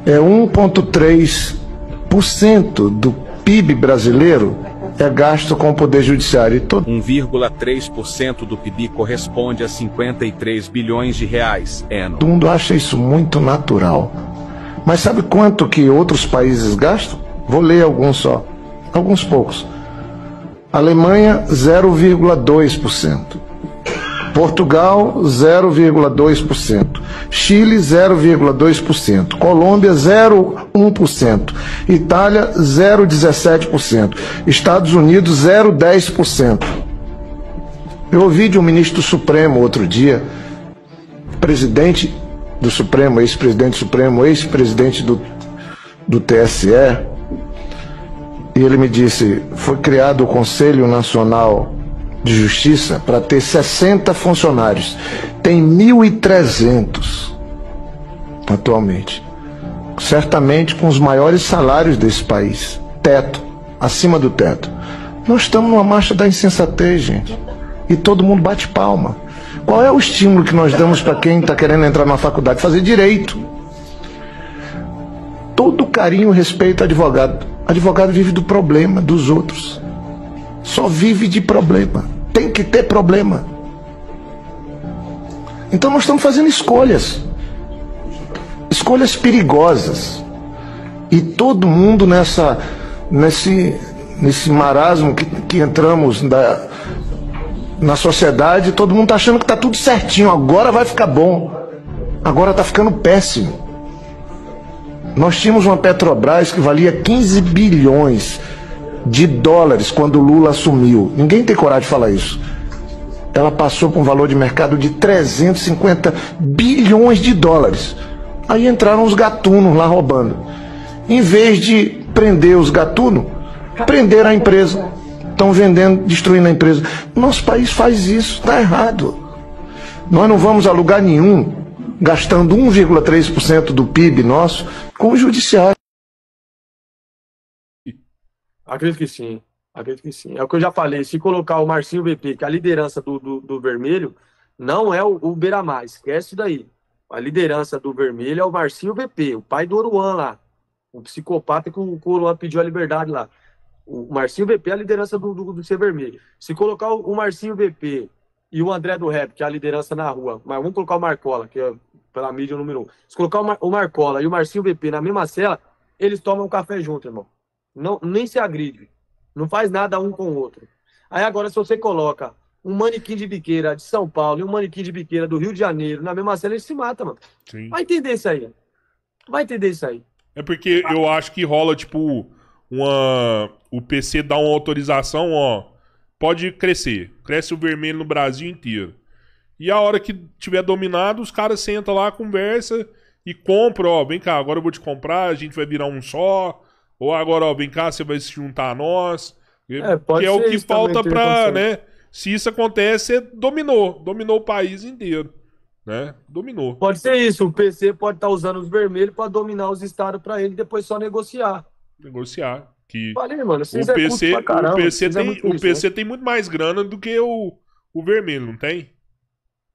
É 1,3% do PIB brasileiro é gasto com o Poder Judiciário. 1,3% do PIB corresponde a 53 bilhões de reais. Todo mundo acha isso muito natural. Mas sabe quanto que outros países gastam? Vou ler alguns só, alguns poucos. Alemanha, 0,2%. Portugal, 0,2%. Chile, 0,2%. Colômbia, 0,1%. Itália, 0,17%. Estados Unidos, 0,10%. Eu ouvi de um ministro do Supremo outro dia, presidente do Supremo, ex-presidente do Supremo, ex-presidente do TSE, e ele me disse, foi criado o Conselho Nacional de Justiça para ter 60 funcionários. Tem 1.300 atualmente. Certamente com os maiores salários desse país. Teto, acima do teto. Nós estamos numa marcha da insensatez, gente. E todo mundo bate palma. Qual é o estímulo que nós damos para quem está querendo entrar na faculdade? Fazer direito. Todo carinho e respeito ao advogado. Advogado vive do problema dos outros. Só vive de problema. Tem que ter problema. Então nós estamos fazendo escolhas. Escolhas perigosas. E todo mundo nesse marasmo que entramos na sociedade, todo mundo está achando que está tudo certinho. Agora vai ficar bom. Agora está ficando péssimo. Nós tínhamos uma Petrobras que valia 15 bilhões de dólares quando o Lula assumiu. Ninguém tem coragem de falar isso. Ela passou por um valor de mercado de 350 bilhões de dólares. Aí entraram os gatunos lá roubando. Em vez de prender os gatunos, prenderam a empresa. Estão vendendo, destruindo a empresa. Nosso país faz isso, está errado. Nós não vamos a lugar nenhum gastando 1,3% do PIB nosso com o judiciário. Acredito que sim. Acredito que sim. É o que eu já falei. Se colocar o Marcinho VP, que é a liderança do Vermelho, não é o Beiramar. Esquece isso daí. A liderança do Vermelho é o Marcinho VP, o pai do Oruan lá. O psicopata que o Oruan pediu a liberdade lá. O Marcinho VP é a liderança do Ser Vermelho. Se colocar o Marcinho VP e o André do Rap, que é a liderança na rua, mas vamos colocar o Marcola, que é pela mídia o número 1. Se colocar o Marcola e o Marcinho VP na mesma cela, eles tomam um café junto, irmão. Não, nem se agride. Não faz nada um com o outro. Aí agora, se você coloca um manequim de biqueira de São Paulo e um manequim de biqueira do Rio de Janeiro na mesma cela, eles se matam, mano. Sim. Vai entender isso aí. Vai entender isso aí. É porque eu acho que rola, tipo, o PC dá uma autorização, ó, pode crescer. Cresce o Vermelho no Brasil inteiro. E a hora que tiver dominado, os caras sentam lá, conversa e compram, ó, vem cá, agora eu vou te comprar, a gente vai virar um só. Ou agora, ó, vem cá, você vai se juntar a nós. Que é o que falta pra, né? Se isso acontece, dominou o país inteiro, né? Dominou. Pode ser isso, o PC pode estar usando os vermelhos para dominar os estados para ele e depois só negociar. Negociar. Que falei, mano, o PC tem muito mais grana do que o vermelho, não tem?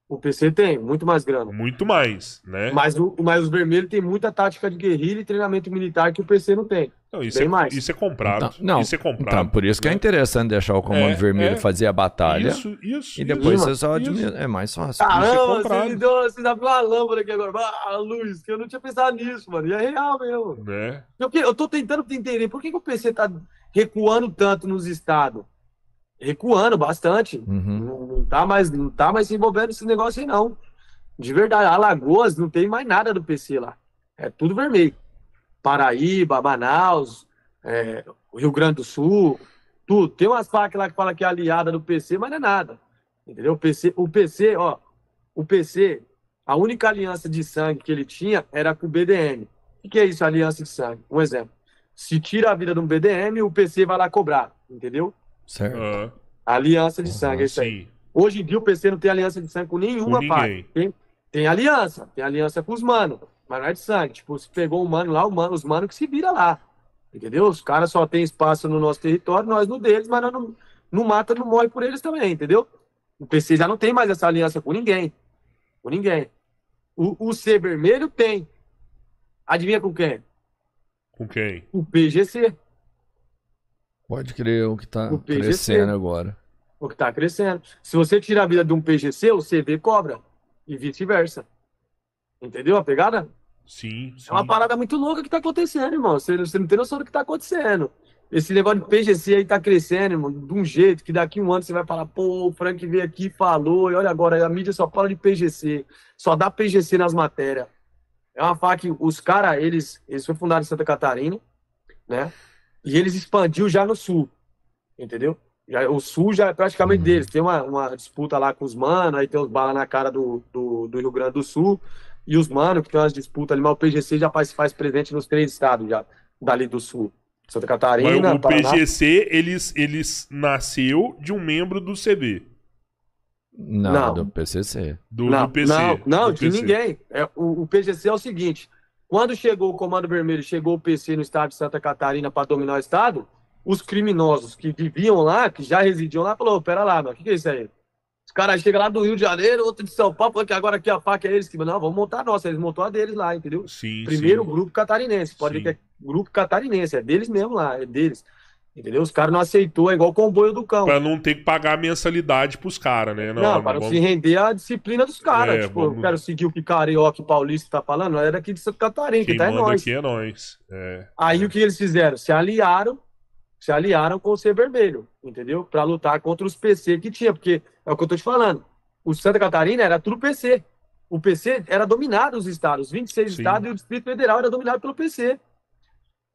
O PC tem muito mais grana. Muito mais, né? Mas os vermelhos tem muita tática de guerrilha e treinamento militar que o PC não tem. Não, isso é comprado. Então, não, isso é comprado. Então, por isso que é interessante deixar o comando vermelho fazer a batalha. Isso. E depois você só diminui. É mais fácil. Caramba, você dá uma lâmpada aqui agora. Ah, Luiz, que eu não tinha pensado nisso, mano. E é real mesmo. Né? Eu tô tentando entender por que o PC tá recuando tanto nos estados. Recuando bastante. Uhum. Não tá mais se envolvendo nesse negócio aí, não. De verdade, Alagoas não tem mais nada do PC lá. É tudo vermelho. Paraíba, Manaus, o Rio Grande do Sul, tudo. Tem umas facas lá que fala que é aliada do PC, mas não é nada. Entendeu? O PC, a única aliança de sangue que ele tinha era com o BDM. O que é isso, aliança de sangue? Um exemplo. Se tira a vida de um BDM, o PC vai lá cobrar. Entendeu? Certo. Aliança de sangue, é isso aí. Sim. Hoje em dia o PC não tem aliança de sangue com nenhuma Com faca. ninguém. Tem aliança com os manos, mas não é de sangue. Tipo, se pegou um mano lá, os manos que se vira lá. Entendeu? Os caras só tem espaço no nosso território, nós no deles, mas nós não mata, não morre por eles também, entendeu? O PC já não tem mais essa aliança com ninguém. Com ninguém. O C vermelho tem. Adivinha com quem? Com quem? O PGC. Pode crer, o que tá O PGC. crescendo agora. O que tá crescendo. Se você tirar a vida de um PGC, o CV cobra. E vice-versa. Entendeu a pegada? Sim, sim. É uma parada muito louca que tá acontecendo, irmão. Você não tem noção do que tá acontecendo. Esse negócio de PGC aí tá crescendo, irmão, de um jeito que daqui um ano você vai falar, pô, o Frank veio aqui e falou, e olha agora, a mídia só fala de PGC, só dá PGC nas matérias. É uma faca que os caras, eles foram fundados em Santa Catarina, né? E eles expandiu já no Sul, entendeu? O Sul já é praticamente deles. Tem uma disputa lá com os manos, aí tem os balas na cara do Rio Grande do Sul, e os manos que tem umas disputas ali, mas o PGC já faz presente nos 3 estados já, dali do Sul. Santa Catarina, Mas o Paraná. PGC, eles nasceu de um membro do CV. Não, do PCC. Do PC. Não, do de PC. ninguém. O PGC é o seguinte, quando chegou o Comando Vermelho, chegou o PC no estado de Santa Catarina para dominar o estado, os criminosos que viviam lá, que já residiam lá, falou, pera lá, meu, o que é isso aí? Os caras chegam lá do Rio de Janeiro, outro de São Paulo, falando que agora aqui a faca é eles. Não, vamos montar a nossa. Eles montou a deles lá, entendeu? Sim, Primeiro sim. grupo catarinense. Pode Sim. ver que é grupo catarinense. É deles mesmo lá, é deles. Entendeu? Os caras não aceitou, é igual o comboio do cão. Pra não ter que pagar a mensalidade pros caras, né? Não, para não se render à disciplina dos caras. Tipo, vamos- eu quero seguir o que Carioca e Paulista tá falando, não é daqui de Santa Catarina, Quem que tá é manda nós. aqui é nós. É. Aí o que eles fizeram? Se aliaram com o C Vermelho, entendeu? Pra lutar contra os PC que tinha, porque é o que eu tô te falando. O Santa Catarina era tudo PC. O PC era dominado os estados, 26 Sim. estados, e o Distrito Federal era dominado pelo PC.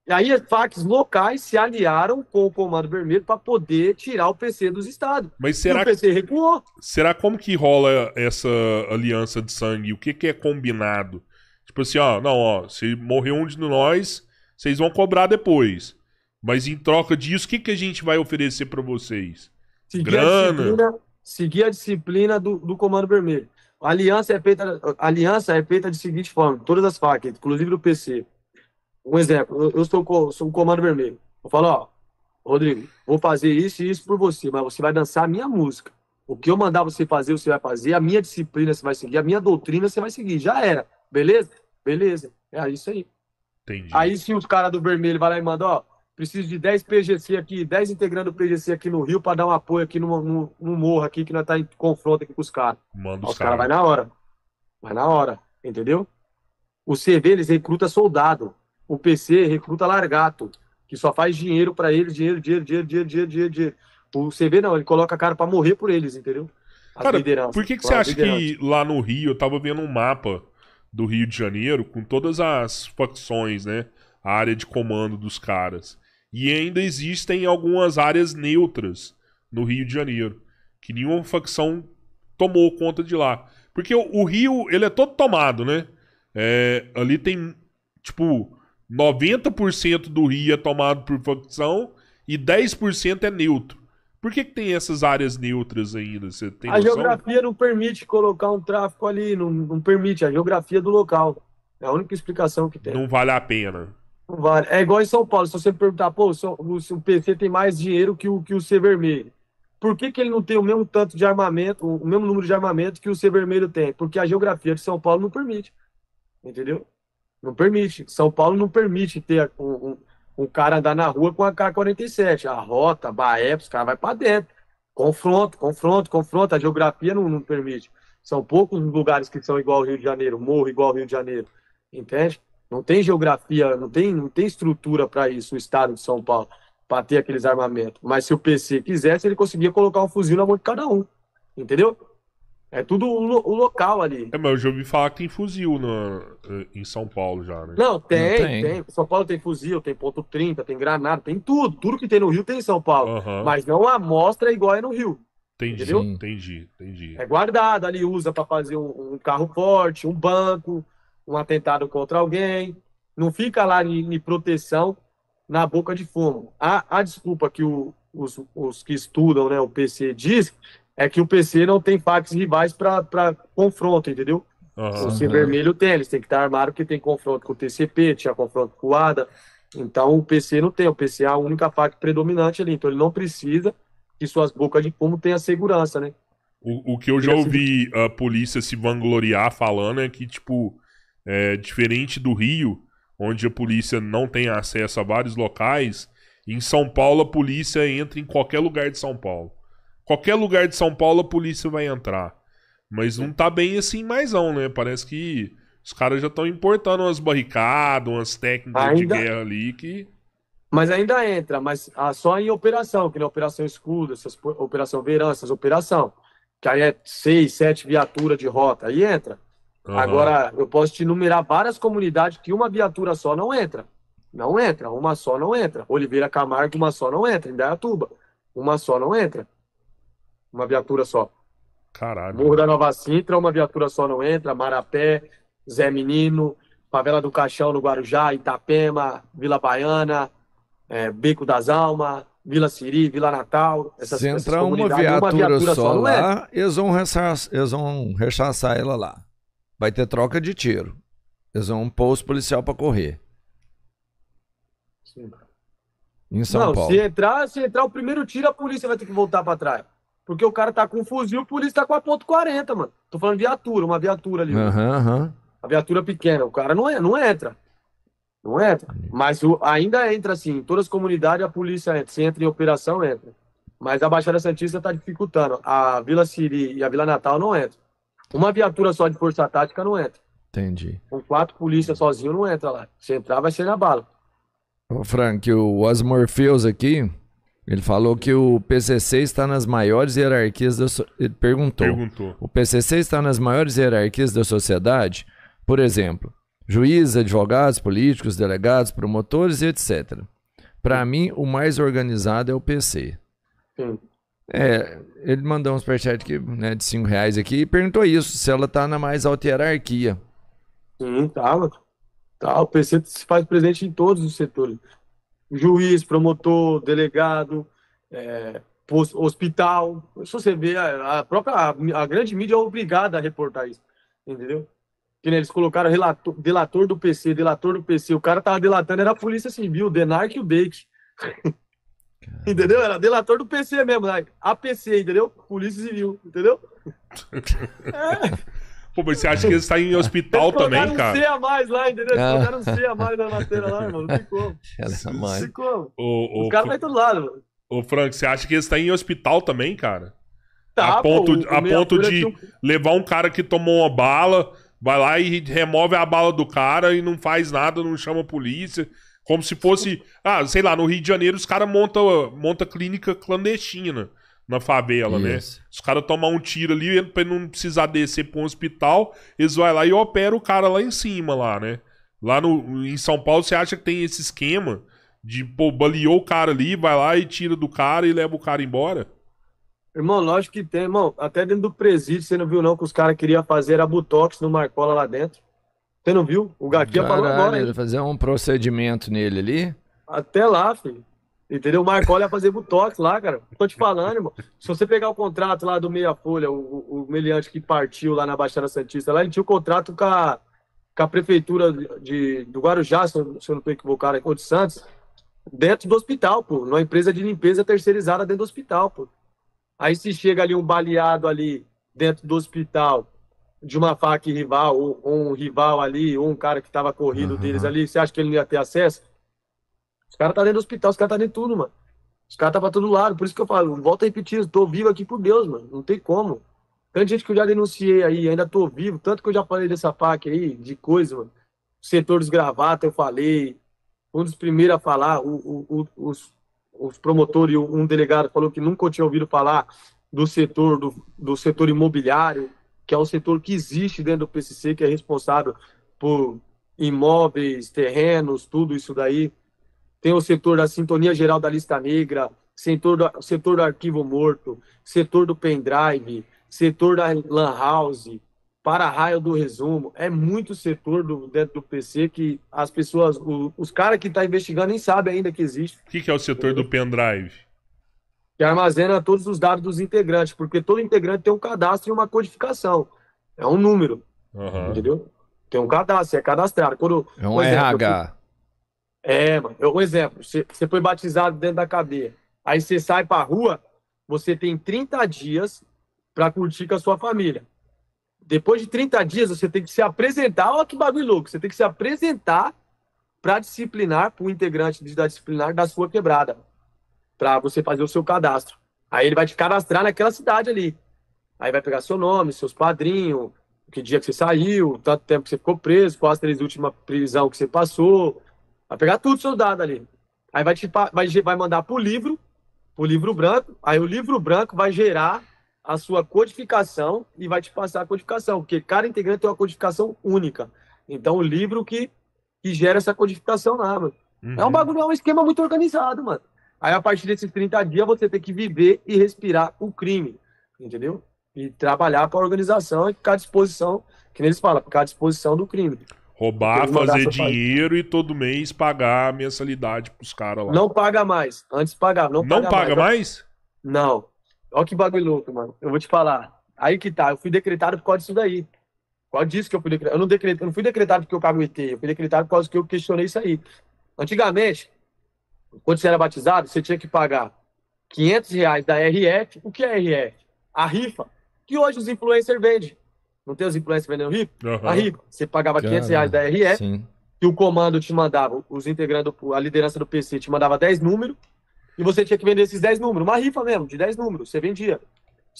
E aí as facas locais se aliaram com o Comando Vermelho para poder tirar o PC dos estados. Mas E será o PC recuou. Será como que rola essa aliança de sangue? O que é combinado? Tipo assim, ó, não, ó, se morrer um de nós, vocês vão cobrar depois. Mas em troca disso, o que a gente vai oferecer pra vocês? Grana? Seguir a disciplina do Comando Vermelho. A aliança é feita de seguinte forma, todas as facas, inclusive do PC. Um exemplo, eu sou o Comando Vermelho. Eu falo, ó, Rodrigo, vou fazer isso e isso por você, mas você vai dançar a minha música. O que eu mandar você fazer, você vai fazer, a minha disciplina você vai seguir, a minha doutrina você vai seguir. Já era. Beleza? Beleza. É isso aí. Entendi. Aí se os caras do Vermelho vai lá e mandam, ó, preciso de 10 PGC aqui, 10 integrantes do PGC aqui no Rio para dar um apoio aqui no morro aqui, que nós tá em confronto aqui com os caras. Manda Os caras vai na hora. Vai na hora. Entendeu? O CV, eles recruta soldado. O PC recruta largato, que só faz dinheiro para eles, dinheiro. O CV não, ele coloca a cara para morrer por eles, entendeu? As Cara, lideranças. por que você acha que lá no Rio, eu tava vendo um mapa do Rio de Janeiro com todas as facções, né? A área de comando dos caras. E ainda existem algumas áreas neutras no Rio de Janeiro, que nenhuma facção tomou conta de lá. Porque o Rio, ele é todo tomado, né? Ali tem, tipo, 90% do Rio é tomado por facção e 10% é neutro. Por que tem essas áreas neutras ainda? Você tem A geografia não permite colocar um tráfico ali, não permite, a geografia do local. É a única explicação que tem. Não vale a pena. Não vale. É igual em São Paulo, se você perguntar, pô, o PC tem mais dinheiro que o C Vermelho. Por que ele não tem o mesmo tanto de armamento, o mesmo número de armamento que o C Vermelho tem? Porque a geografia de São Paulo não permite. Entendeu? Não permite. São Paulo não permite ter um cara andar na rua com a K-47. A rota, a Baep, os caras vão pra dentro. Confronto. A geografia não permite. São poucos lugares que são igual ao Rio de Janeiro, morro igual ao Rio de Janeiro. Entende? Não tem geografia, não tem estrutura para isso, o estado de São Paulo, para ter aqueles armamentos. Mas se o PC quisesse, ele conseguia colocar um fuzil na mão de cada um. Entendeu? É tudo o local ali. Mas eu já ouvi falar que tem fuzil em São Paulo já, né? Não, tem. tem. São Paulo tem fuzil, tem ponto 30, tem granada, tem tudo. Tudo que tem no Rio tem em São Paulo. Mas não a amostra igual é no Rio. Entendi, entendeu? Entendi. É guardado ali, usa para fazer um carro forte, um banco, um atentado contra alguém. Não fica lá em proteção na boca de fumo. A desculpa que os que estudam, né, o PC diz é que o PC não tem facs rivais para confronto, entendeu? O Sem Vermelho tem, eles têm que estar armados porque tem confronto com o TCP, tinha confronto com o ADA. Então o PC não tem, o PC é a única fac predominante ali, então ele não precisa que suas bocas de fumo tenham segurança, né? O que eu já ouvi a polícia se vangloriar falando é que, tipo, diferente do Rio, onde a polícia não tem acesso a vários locais, em São Paulo a polícia entra em qualquer lugar de São Paulo. Qualquer lugar de São Paulo a polícia vai entrar. Mas não tá bem assim mais não, né? Parece que os caras já estão importando umas barricadas, umas técnicas de guerra ali que... Mas ainda entra, mas só em operação, que nem Operação Escudo, Operação Verão, essas operações. Que aí é 6, 7 viaturas de rota, aí entra. Agora, eu posso te enumerar várias comunidades que uma viatura só não entra. Não entra, uma só não entra. Oliveira Camargo, uma só não entra. Indaiatuba, uma só não entra. Uma viatura só. Caralho. Morro da Nova Sintra, uma viatura só não entra. Marapé, Zé Menino, Favela do Caixão no Guarujá, Itapema, Vila Baiana, Beco das Almas, Vila Siri, Vila Natal. Se entrar uma viatura só lá, eles vão rechaçar ela lá. Vai ter troca de tiro. Eles vão pôr os policial para correr. Sim. Em São Paulo. Se entrar o primeiro tiro, a polícia vai ter que voltar para trás. Porque o cara tá com um fuzil, a polícia tá com a .40, mano. Tô falando viatura, uma viatura ali. A viatura pequena, o cara não entra. Não entra. Mas ainda entra assim, em todas as comunidades a polícia entra. Se entra em operação, entra. Mas a Baixada Santista tá dificultando. A Vila Siri e a Vila Natal não entra. Uma viatura só de força tática não entra. Entendi. Com 4 polícias sozinho não entra lá. Se entrar, vai ser na bala. Ô Frank, o Osmorfeus aqui, ele falou que o PCC está nas maiores hierarquias da Ele perguntou. O PCC está nas maiores hierarquias da sociedade? Por exemplo, juízes, advogados, políticos, delegados, promotores e etc. Para mim, o mais organizado é o PC. Sim. Ele mandou um superchat aqui, né, de R$5 aqui e perguntou isso, se ela tá na mais alta hierarquia. Sim, tá. O PC se faz presente em todos os setores. Juiz, promotor, delegado, hospital. Se você vê, a grande mídia é obrigada a reportar isso. Entendeu? Que eles colocaram delator do PC. O cara tava delatando, era a Polícia Civil, o Denark e o Bake. Entendeu? Era delator do PC mesmo, né? APC, entendeu? Polícia Civil, entendeu? Pô, mas você acha que eles estão em hospital também, cara? Colocaram um C a mais lá, entendeu? Colocaram um C a mais na matéria lá, mano. Não tem como. Não tem como. Os caras vai todo lado, mano. Ô, Frank, você acha que eles estão em hospital também, cara? Tá, a ponto de levar um cara que tomou uma bala, vai lá e remove a bala do cara e não faz nada, não chama a polícia. Como se fosse, sei lá, no Rio de Janeiro os caras montam clínica clandestina na favela, né? Os caras tomam um tiro ali, pra não precisar descer pra um hospital, eles vão lá e operam o cara lá em cima, lá, né? Lá em São Paulo, você acha que tem esse esquema de, baleou o cara ali, vai lá e tira do cara e leva o cara embora? Irmão, lógico que tem, irmão. Até dentro do presídio, você não viu não que os caras queriam fazer a botox no Marcola lá dentro? Você não viu? O Gaquinha falou agora. Ele fazer um procedimento nele ali? Até lá, filho. Entendeu? O Marcola ia fazer botox lá, cara. Tô te falando, irmão. Se você pegar o contrato lá do Meia Folha, o meliante que partiu lá na Baixada Santista, lá ele tinha o contrato com a prefeitura do Guarujá, se eu não tô equivocado, ou de Santos, dentro do hospital, pô. Numa empresa de limpeza terceirizada dentro do hospital, pô. Aí se chega ali um baleado ali dentro do hospital, de uma faca rival, ou um rival ali, ou um cara que tava corrido deles ali, você acha que ele não ia ter acesso? Os caras tá dentro do hospital, os caras tá dentro de tudo, mano. Os caras tá pra todo lado, por isso que eu falo, volta a repetir, eu tô vivo aqui por Deus, mano, não tem como. Tanta gente que eu já denunciei aí, ainda tô vivo, tanto que eu já falei dessa faca aí, de coisa, mano. O setor dos gravatas eu falei, um dos primeiros a falar, os promotores e um delegado falou que nunca tinha ouvido falar do setor imobiliário. que é o setor que existe dentro do PCC, que é responsável por imóveis, terrenos, tudo isso daí. Tem o setor da Sintonia Geral da Lista Negra, setor do Arquivo Morto, setor do pendrive, setor da Lan House, para-raio do resumo. É muito setor dentro do PC que as pessoas, os caras que estão investigando nem sabem ainda que existe. O que é o setor do pendrive? Que armazena todos os dados dos integrantes, porque todo integrante tem um cadastro e uma codificação. É um número, entendeu? Tem um cadastro, é cadastrado. É um RH. Mano. Um exemplo, você foi batizado dentro da cadeia. Aí você sai pra rua, você tem 30 dias pra curtir com a sua família. Depois de 30 dias, você tem que se apresentar. Olha que bagulho louco. Você tem que se apresentar pra disciplinar, pro integrante da disciplinar da sua quebrada. Pra você fazer o seu cadastro. Aí ele vai te cadastrar naquela cidade ali. Aí vai pegar seu nome, seus padrinhos, que dia que você saiu, tanto tempo que você ficou preso, quais as 3 últimas prisão que você passou. Vai pegar tudo seus dados ali. Aí vai mandar pro livro branco. Aí o livro branco vai gerar a sua codificação e vai te passar a codificação, porque cada integrante tem uma codificação única. Então o livro que gera essa codificação lá, mano. É um bagulho, é um esquema muito organizado, mano. Aí a partir desses 30 dias você tem que viver e respirar o crime, entendeu? E trabalhar para a organização e ficar à disposição, que nem eles falam, ficar à disposição do crime. Roubar, fazer dinheiro e todo mês pagar a mensalidade pros caras lá. Não paga mais. Antes pagava. Não paga mais? Não. Olha que bagulho louco, mano. Eu vou te falar. Aí que tá. Eu fui decretado por causa disso daí. Por causa disso que eu fui decretado. Eu não fui decretado porque eu pago o ET. Eu fui decretado por causa que eu questionei isso aí. Antigamente, quando você era batizado, você tinha que pagar R$500 da RF. O que é RF? A rifa. Que hoje os influencers vendem. Não tem os influencers vendendo rifa? A rifa. Você pagava R$500 da RF, sim. E o comando te mandava, os integrantes, a liderança do PC te mandava 10 números, e você tinha que vender esses 10 números. Uma rifa mesmo, de 10 números. Você vendia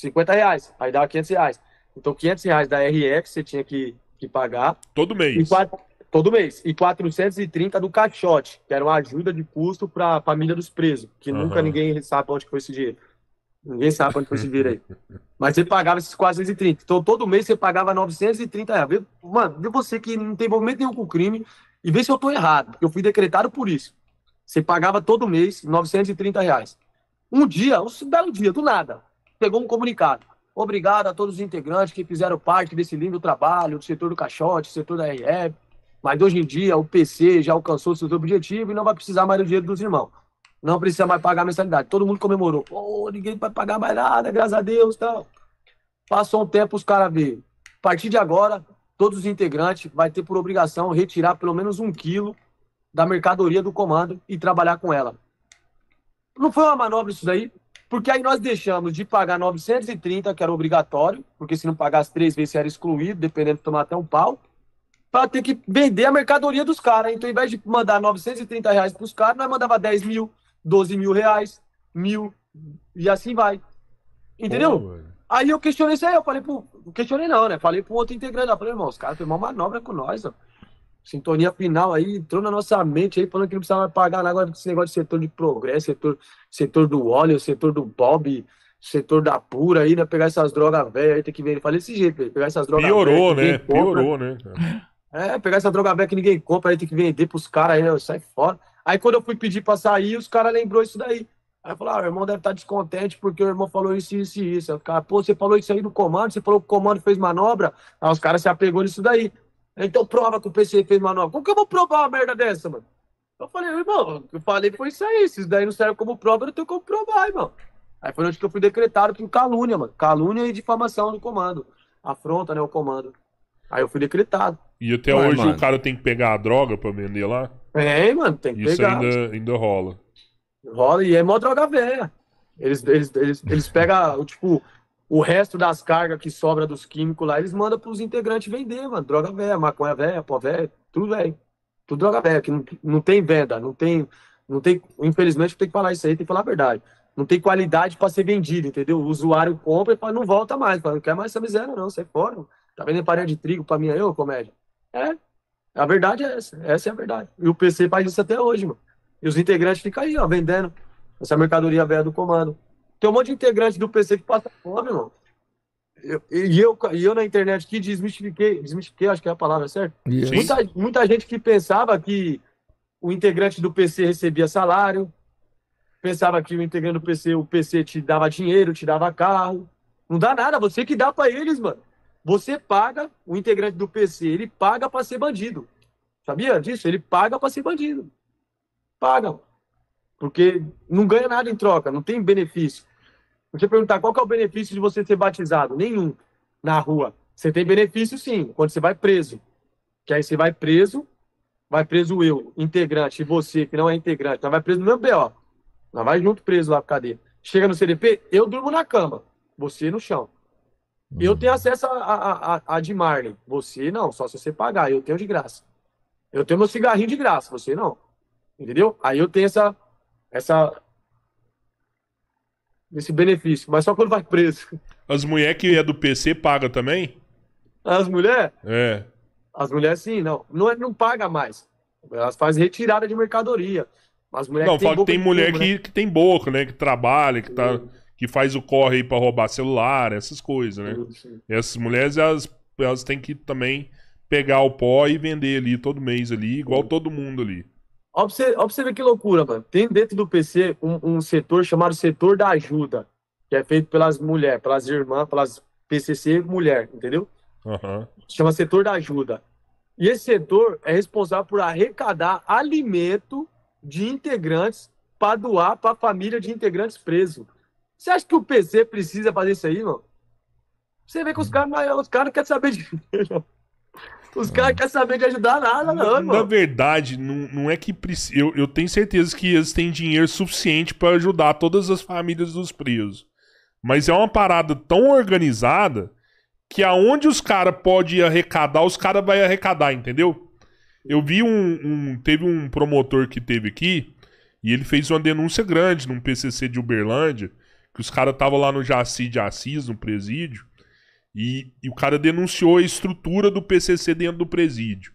R$50, aí dava R$500. Então R$500 da RF você tinha que pagar. Todo mês. Todo mês. E 430 do caixote, que era uma ajuda de custo para a família dos presos, que nunca ninguém sabe onde foi esse dinheiro. Ninguém sabe onde foi esse dinheiro aí. Mas você pagava esses 430. Então, todo mês você pagava R$930. Mano, vê você que não tem envolvimento nenhum com o crime e vê se eu tô errado, porque eu fui decretado por isso. Você pagava todo mês R$930. Um dia, um belo dia, do nada, pegou um comunicado. Obrigado a todos os integrantes que fizeram parte desse lindo trabalho, do setor do caixote, setor da RF. Mas hoje em dia o PC já alcançou o seu objetivo e não vai precisar mais do dinheiro dos irmãos. Não precisa mais pagar a mensalidade. Todo mundo comemorou. Pô, ninguém vai pagar mais nada, graças a Deus. Tal. Passou um tempo, os caras veio. A partir de agora, todos os integrantes vai ter por obrigação retirar pelo menos 1 quilo da mercadoria do comando e trabalhar com ela. Não foi uma manobra isso daí? Porque aí nós deixamos de pagar 930, que era obrigatório, porque se não pagasse 3 vezes, você era excluído, dependendo de tomar até um pau, para ter que vender a mercadoria dos caras. Então, ao invés de mandar R$930 para os caras, nós mandava 10 mil, 12 mil reais, 1.000, e assim vai. Entendeu? Pô, aí eu questionei isso aí, eu falei pro... Questionei não, né? Falei pro outro integrante, eu falei, irmão, os caras fizeram uma manobra com nós, ó. Sintonia final aí, entrou na nossa mente aí, falando que não precisava pagar agora com esse negócio de setor de progresso, setor do óleo, setor do Bob, setor da pura aí, né? Pegar essas drogas velhas aí, tem que ver. Falei desse jeito, pegar essas drogas velhas. Né? Piorou, né? Pegar essa droga velha que ninguém compra, aí tem que vender pros caras aí, né? Sai fora. Aí quando eu fui pedir pra sair, os caras lembrou isso daí. Aí eu falei, o irmão deve estar descontente porque o irmão falou isso, isso e isso. Aí o cara, pô, você falou isso aí no comando, você falou que o comando fez manobra. Aí os caras se apegou nisso daí. Então prova que o PC fez manobra. Como que eu vou provar uma merda dessa, mano? Eu falei, irmão, o que eu falei foi isso aí. Se isso daí não serve como prova, eu não tenho como provar, irmão. Aí foi onde que eu fui decretado por calúnia, mano. Calúnia e difamação do comando. Afronta, né, o comando. Aí eu fui decretado. E até hoje mano, o cara tem que pegar a droga pra vender lá? Mano, tem que isso pegar. Isso ainda rola. Rola e é mó droga velha. Eles pegam, tipo, o resto das cargas que sobra dos químicos lá, eles mandam pros integrantes vender, mano. Droga velha, maconha velha, pó velho, tudo velho. Tudo droga velha, que não tem venda, não tem, infelizmente tem que falar isso aí, tem que falar a verdade. Não tem qualidade pra ser vendido, entendeu? O usuário compra e fala, não volta mais, fala, não quer mais essa miséria não, sai fora. Tá vendendo farinha de trigo pra mim aí, ô comédia? A verdade é essa é a verdade. E o PC faz isso até hoje, mano. E os integrantes ficam aí, ó, vendendo essa mercadoria velha do comando. Tem um monte de integrante do PC que passa fome, irmão. eu na internet que desmistifiquei, acho que é a palavra certa. Muita gente que pensava que o integrante do PC recebia salário, pensava que o integrante do PC, o PC te dava dinheiro, te dava carro. Não dá nada, você que dá pra eles, mano. Você paga, o integrante do PC, ele paga pra ser bandido. Sabia disso? Ele paga pra ser bandido. Paga. Porque não ganha nada em troca, não tem benefício. Você perguntar qual que é o benefício de você ser batizado? Nenhum. Na rua. Você tem benefício sim, quando você vai preso. Que aí você vai preso eu, integrante, e você, que não é integrante. Então vai preso no mesmo BO. Nós vai junto preso lá pra cadeia. Chega no CDP, eu durmo na cama, você no chão. Eu tenho acesso a de Marley. Você não, só se você pagar. Eu tenho de graça. Eu tenho meu cigarrinho de graça, você não. Entendeu? Aí eu tenho esse benefício, mas só quando vai preso. As mulheres que é do PC paga também? As mulheres? É. As mulheres sim, não paga mais. Elas fazem retirada de mercadoria. As mulheres não, fala que tem mulher que tem boca, né? Que trabalha, que faz o corre aí pra roubar celular, essas coisas, né? Sim. Essas mulheres, elas têm que também pegar o pó e vender ali todo mês ali, igual todo mundo ali. Ó pra você ver que loucura, mano. Tem dentro do PC um setor chamado setor da ajuda, que é feito pelas mulheres, pelas irmãs, pelas PCC mulher, entendeu? Uhum. Chama setor da ajuda. E esse setor é responsável por arrecadar alimento de integrantes para doar para a família de integrantes presos. Você acha que o PC precisa fazer isso aí, mano? Você vê que os caras não querem saber de... Os caras querem saber de ajudar nada, não, mano. Na verdade, não é que precisa. Eu tenho certeza que eles têm dinheiro suficiente para ajudar todas as famílias dos presos. Mas é uma parada tão organizada que aonde os caras podem arrecadar, os caras vão arrecadar, entendeu? Eu vi teve um promotor que teve aqui e ele fez uma denúncia grande num PCC de Uberlândia, que os caras estavam lá no Jaci de Assis, no presídio, e o cara denunciou a estrutura do PCC dentro do presídio.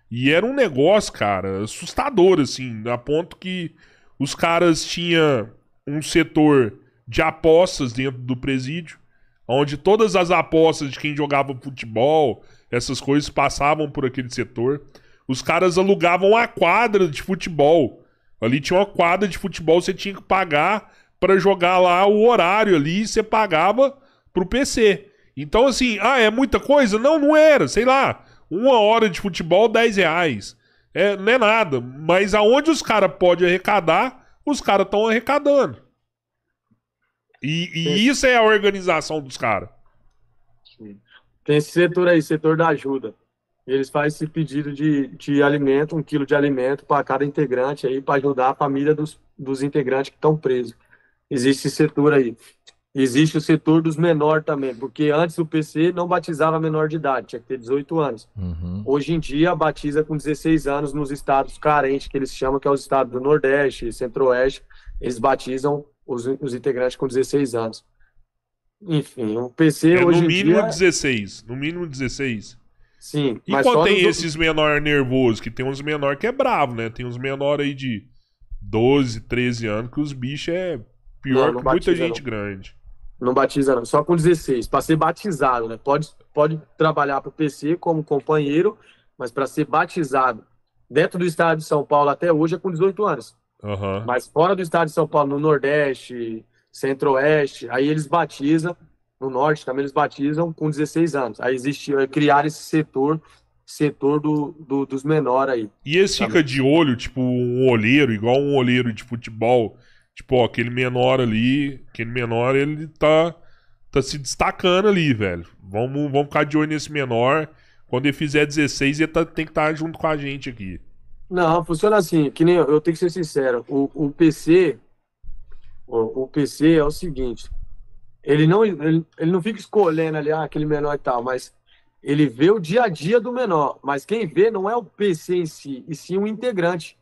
E era um negócio, cara, assustador, assim, a ponto que os caras tinham um setor de apostas dentro do presídio, onde todas as apostas de quem jogava futebol, essas coisas passavam por aquele setor. Os caras alugavam a quadra de futebol. Ali tinha uma quadra de futebol, você tinha que pagar para jogar lá o horário ali, e você pagava pro PC. Então, assim, é muita coisa? Não era, sei lá, 1 hora de futebol, R$10. Não é nada, mas aonde os caras podem arrecadar, os caras estão arrecadando. E isso é a organização dos caras. Tem esse setor aí, setor da ajuda. Eles fazem esse pedido de alimento, 1 quilo de alimento para cada integrante aí, para ajudar a família dos integrantes que estão presos. Existe esse setor aí. Existe o setor dos menores também, porque antes o PC não batizava menor de idade, tinha que ter 18 anos. Uhum. Hoje em dia batiza com 16 anos nos estados carentes, que eles chamam, que é os estados do Nordeste, Centro-Oeste, eles batizam os integrantes com 16 anos. Enfim, o PC hoje em dia... No mínimo 16, no mínimo 16. Sim. E quando tem esses menores nervosos, que tem uns menores que é bravo, né? Tem uns menores aí de 12, 13 anos, que os bichos é pior que muita gente grande. Não batiza não, só com 16, para ser batizado, né? Pode trabalhar para o PC como companheiro, mas para ser batizado dentro do estado de São Paulo até hoje é com 18 anos. Uhum. Mas fora do estado de São Paulo, no Nordeste, Centro-Oeste, aí eles batizam, no Norte também eles batizam com 16 anos. Aí criar esse setor dos menores aí. E eles ficam de olho, tipo um olheiro, igual um olheiro de futebol. Tipo, ó, aquele menor ali, ele tá se destacando ali, velho. Vamos ficar de olho nesse menor. Quando ele fizer 16, ele tem que estar junto com a gente aqui. Não, funciona assim, que nem eu tenho que ser sincero. O PC é o seguinte, ele não fica escolhendo ali, aquele menor e tal, mas ele vê o dia a dia do menor. Mas quem vê não é o PC em si, e sim o integrante.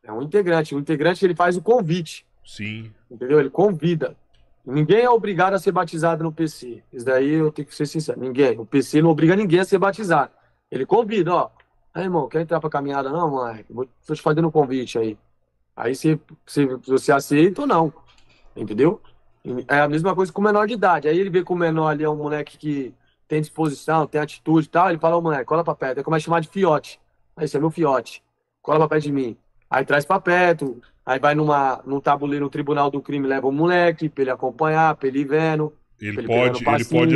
É um integrante. O integrante, ele faz o convite. Sim. Entendeu? Ele convida. Ninguém é obrigado a ser batizado no PC. Isso daí eu tenho que ser sincero. Ninguém. O PC não obriga ninguém a ser batizado. Ele convida, ó. Aí, irmão, quer entrar pra caminhada? Não, mãe. Tô te fazendo um convite aí. Aí você aceita ou não. Entendeu? É a mesma coisa com o menor de idade. Aí ele vê que o menor ali é um moleque que tem disposição, tem atitude e tal, ele fala, ô moleque, cola pra perto. Aí começa a chamar de fiote. Aí esse é meu fiote. Cola pra perto de mim. Aí traz pra perto, aí vai num tabuleiro, no tribunal do crime, leva o moleque pra ele acompanhar, pra ele ir vendo. Ele pode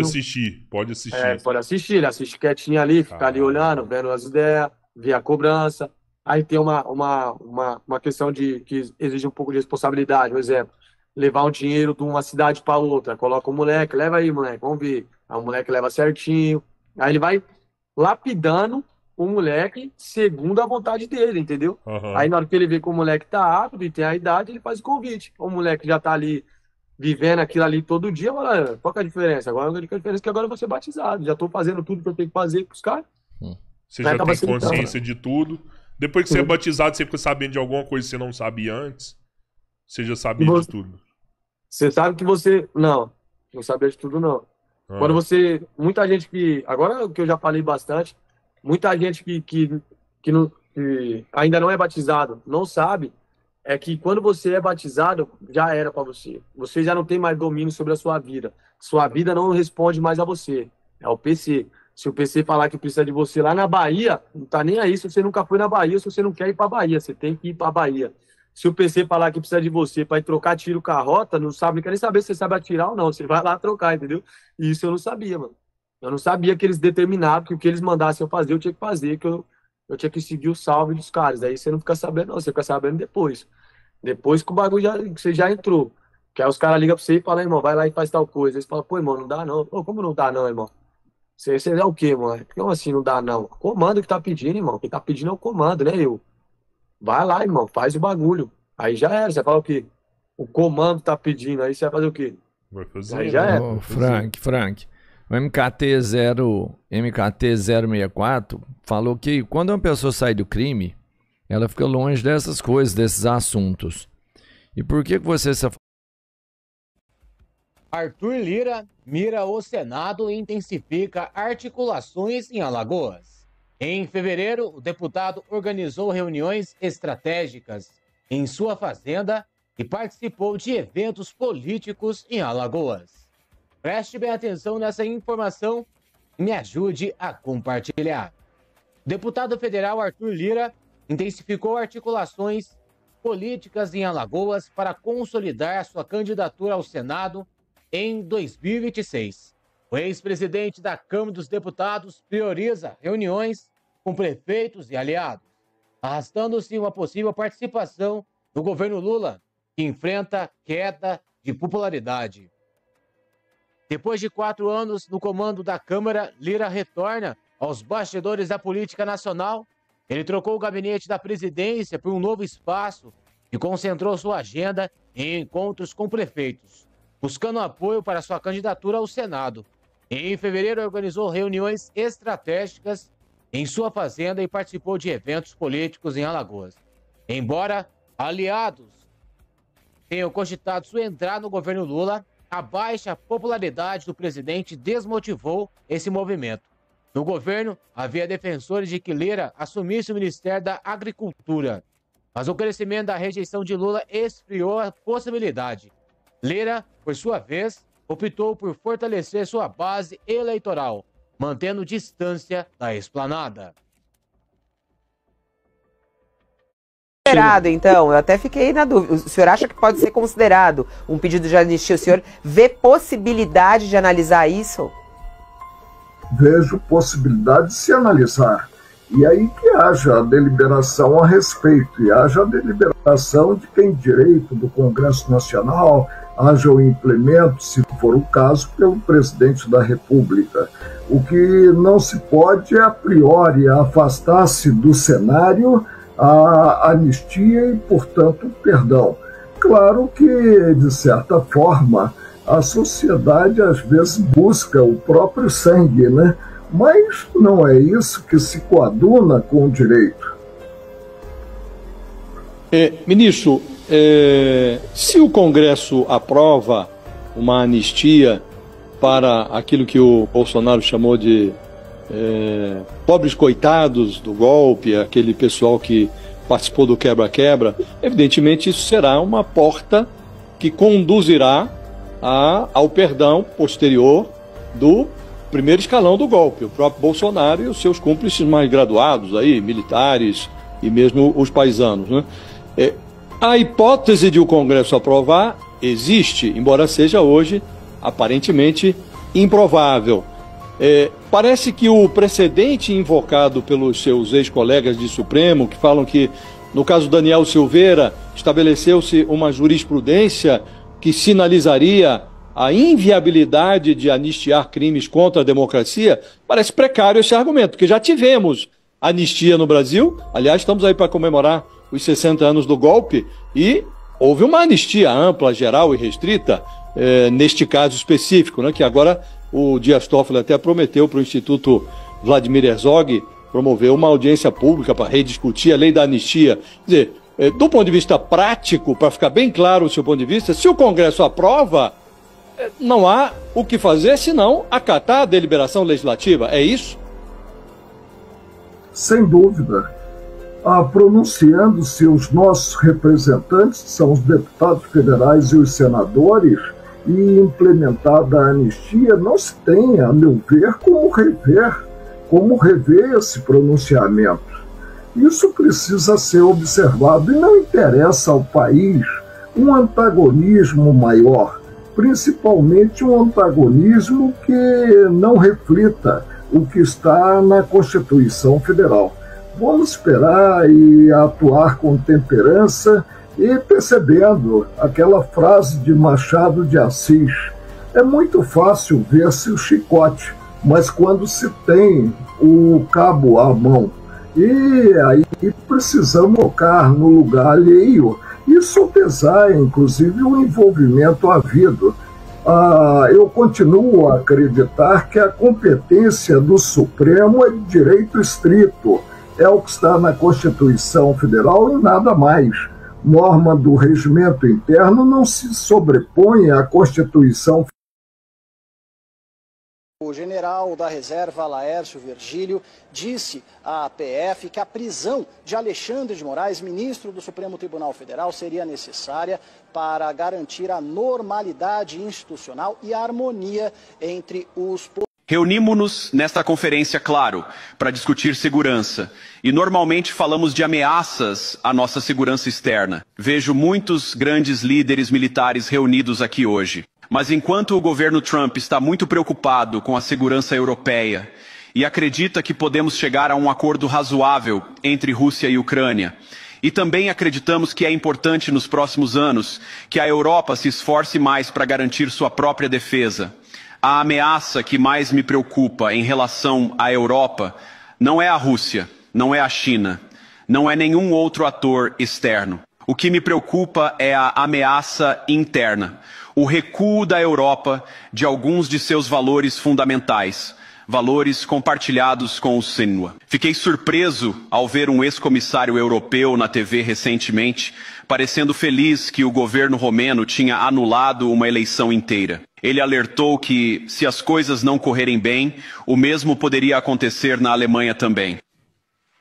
assistir, pode assistir. É, pode assistir, ele assiste quietinho ali, fica ali olhando, vendo as ideias, vê a cobrança. Aí tem uma questão que exige um pouco de responsabilidade, por exemplo, levar um dinheiro de uma cidade para outra, coloca o moleque, leva aí, moleque, vamos ver. Aí o moleque leva certinho, aí ele vai lapidando o moleque segundo a vontade dele, entendeu? Uhum. Aí na hora que ele vê que o moleque tá apto e tem a idade, ele faz o convite. O moleque já tá ali vivendo aquilo ali todo dia, fala, qual que é a diferença? Agora a diferença é que agora eu vou ser batizado, já tô fazendo tudo que eu tenho que fazer com os caras. Você já tem consciência de tudo. Depois que você é batizado, você fica sabendo de alguma coisa que você não sabia antes? Você já sabia de tudo? Você sabe que você... Não sabia de tudo, não. Quando você... Muita gente que... Agora que eu já falei bastante, muita gente que ainda não é batizado, não sabe, é que quando você é batizado, já era para você. Você já não tem mais domínio sobre a sua vida. Sua vida não responde mais a você. É o PC. Se o PC falar que precisa de você lá na Bahia, não tá nem aí se você nunca foi na Bahia, se você não quer ir pra Bahia, você tem que ir pra Bahia. Se o PC falar que precisa de você para ir trocar tiro com a rota, não quer nem saber se você sabe atirar ou não, você vai lá trocar, entendeu? E isso eu não sabia, mano. Eu não sabia que eles determinavam que o que eles mandassem eu fazer, eu tinha que fazer, que eu tinha que seguir o salve dos caras. Aí você não fica sabendo, não, você fica sabendo depois. Depois que o bagulho você já entrou. Que aí os caras ligam pra você e falam, irmão, vai lá e faz tal coisa. Aí você fala, pô, irmão, não dá não. Pô, como não dá não, irmão? Você é o quê, mano? Como assim não dá não? Comando que tá pedindo, irmão. Quem tá pedindo é o comando, né, eu? Vai lá, irmão, faz o bagulho. Aí já era, você fala o quê? O comando tá pedindo, aí você vai fazer o quê? Vai fazer. Aí já era. Oh, Frank, o MKT-064 falou que quando uma pessoa sai do crime, ela fica longe dessas coisas, desses assuntos. E por que você se... Arthur Lira mira o Senado e intensifica articulações em Alagoas. Em fevereiro, o deputado organizou reuniões estratégicas em sua fazenda e participou de eventos políticos em Alagoas. Preste bem atenção nessa informação e me ajude a compartilhar. O deputado federal Arthur Lira intensificou articulações políticas em Alagoas para consolidar sua candidatura ao Senado em 2026. O ex-presidente da Câmara dos Deputados prioriza reuniões com prefeitos e aliados, arrastando-se uma possível participação no governo Lula, que enfrenta queda de popularidade. Depois de 4 anos no comando da Câmara, Lira retorna aos bastidores da política nacional. Ele trocou o gabinete da presidência por um novo espaço e concentrou sua agenda em encontros com prefeitos, buscando apoio para sua candidatura ao Senado. Em fevereiro, organizou reuniões estratégicas em sua fazenda e participou de eventos políticos em Alagoas. Embora aliados tenham cogitado sua entrada no governo Lula, a baixa popularidade do presidente desmotivou esse movimento. No governo, havia defensores de que Lira assumisse o Ministério da Agricultura, mas o crescimento da rejeição de Lula esfriou a possibilidade. Lira, por sua vez, optou por fortalecer sua base eleitoral, mantendo distância da esplanada. Então, eu até fiquei na dúvida. O senhor acha que pode ser considerado um pedido de anistia? O senhor vê possibilidade de analisar isso? Vejo possibilidade de se analisar. E aí que haja a deliberação a respeito, e haja a deliberação de quem direito do Congresso Nacional, haja o implemento, se for o caso, pelo presidente da República. O que não se pode é, a priori, afastar-se do cenário a anistia e, portanto, o perdão. Claro que, de certa forma, a sociedade às vezes busca o próprio sangue, né? Mas não é isso que se coaduna com o direito. Ministro, se o Congresso aprova uma anistia para aquilo que o Bolsonaro chamou de pobres coitados do golpe, aquele pessoal que participou do quebra-quebra, evidentemente isso será uma porta que conduzirá ao perdão posterior do primeiro escalão do golpe, o próprio Bolsonaro e os seus cúmplices mais graduados, aí, militares e mesmo os paisanos, né? A hipótese de o Congresso aprovar existe, embora seja hoje aparentemente improvável. Parece que o precedente invocado pelos seus ex-colegas de Supremo, que falam que, no caso Daniel Silveira, estabeleceu-se uma jurisprudência que sinalizaria a inviabilidade de anistiar crimes contra a democracia, parece precário esse argumento, porque já tivemos anistia no Brasil, aliás, estamos aí para comemorar os 60 anos do golpe, e houve uma anistia ampla, geral e restrita, neste caso específico, né, que agora o Dias Toffoli até prometeu para o Instituto Vladimir Herzog promover uma audiência pública para rediscutir a lei da anistia. Quer dizer, do ponto de vista prático, para ficar bem claro o seu ponto de vista, se o Congresso aprova, não há o que fazer senão acatar a deliberação legislativa, é isso? Sem dúvida. Pronunciando-se os nossos representantes, que são os deputados federais e os senadores, e implementada a anistia, não se tem, a meu ver, como rever esse pronunciamento. Isso precisa ser observado e não interessa ao país um antagonismo maior, principalmente um antagonismo que não reflita o que está na Constituição Federal. Vamos esperar e atuar com temperança e percebendo aquela frase de Machado de Assis. É muito fácil ver-se o chicote, mas quando se tem o cabo à mão, e aí precisamos colocar no lugar alheio e sopesar, inclusive, o envolvimento havido. Eu continuo a acreditar que a competência do Supremo é de direito estrito, é o que está na Constituição Federal e nada mais. Norma do regimento interno não se sobrepõe à Constituição. O general da reserva Laércio Virgílio disse à PF que a prisão de Alexandre de Moraes, ministro do Supremo Tribunal Federal, seria necessária para garantir a normalidade institucional e a harmonia entre os poderes. Reunimos-nos nesta conferência, claro, para discutir segurança. E normalmente falamos de ameaças à nossa segurança externa. Vejo muitos grandes líderes militares reunidos aqui hoje. Mas enquanto o governo Trump está muito preocupado com a segurança europeia e acredita que podemos chegar a um acordo razoável entre Rússia e Ucrânia, e também acreditamos que é importante nos próximos anos que a Europa se esforce mais para garantir sua própria defesa, a ameaça que mais me preocupa em relação à Europa não é a Rússia, não é a China, não é nenhum outro ator externo. O que me preocupa é a ameaça interna, o recuo da Europa de alguns de seus valores fundamentais, valores compartilhados com o Sinwá. Fiquei surpreso ao ver um ex-comissário europeu na TV recentemente, parecendo feliz que o governo romeno tinha anulado uma eleição inteira. Ele alertou que, se as coisas não correrem bem, o mesmo poderia acontecer na Alemanha também.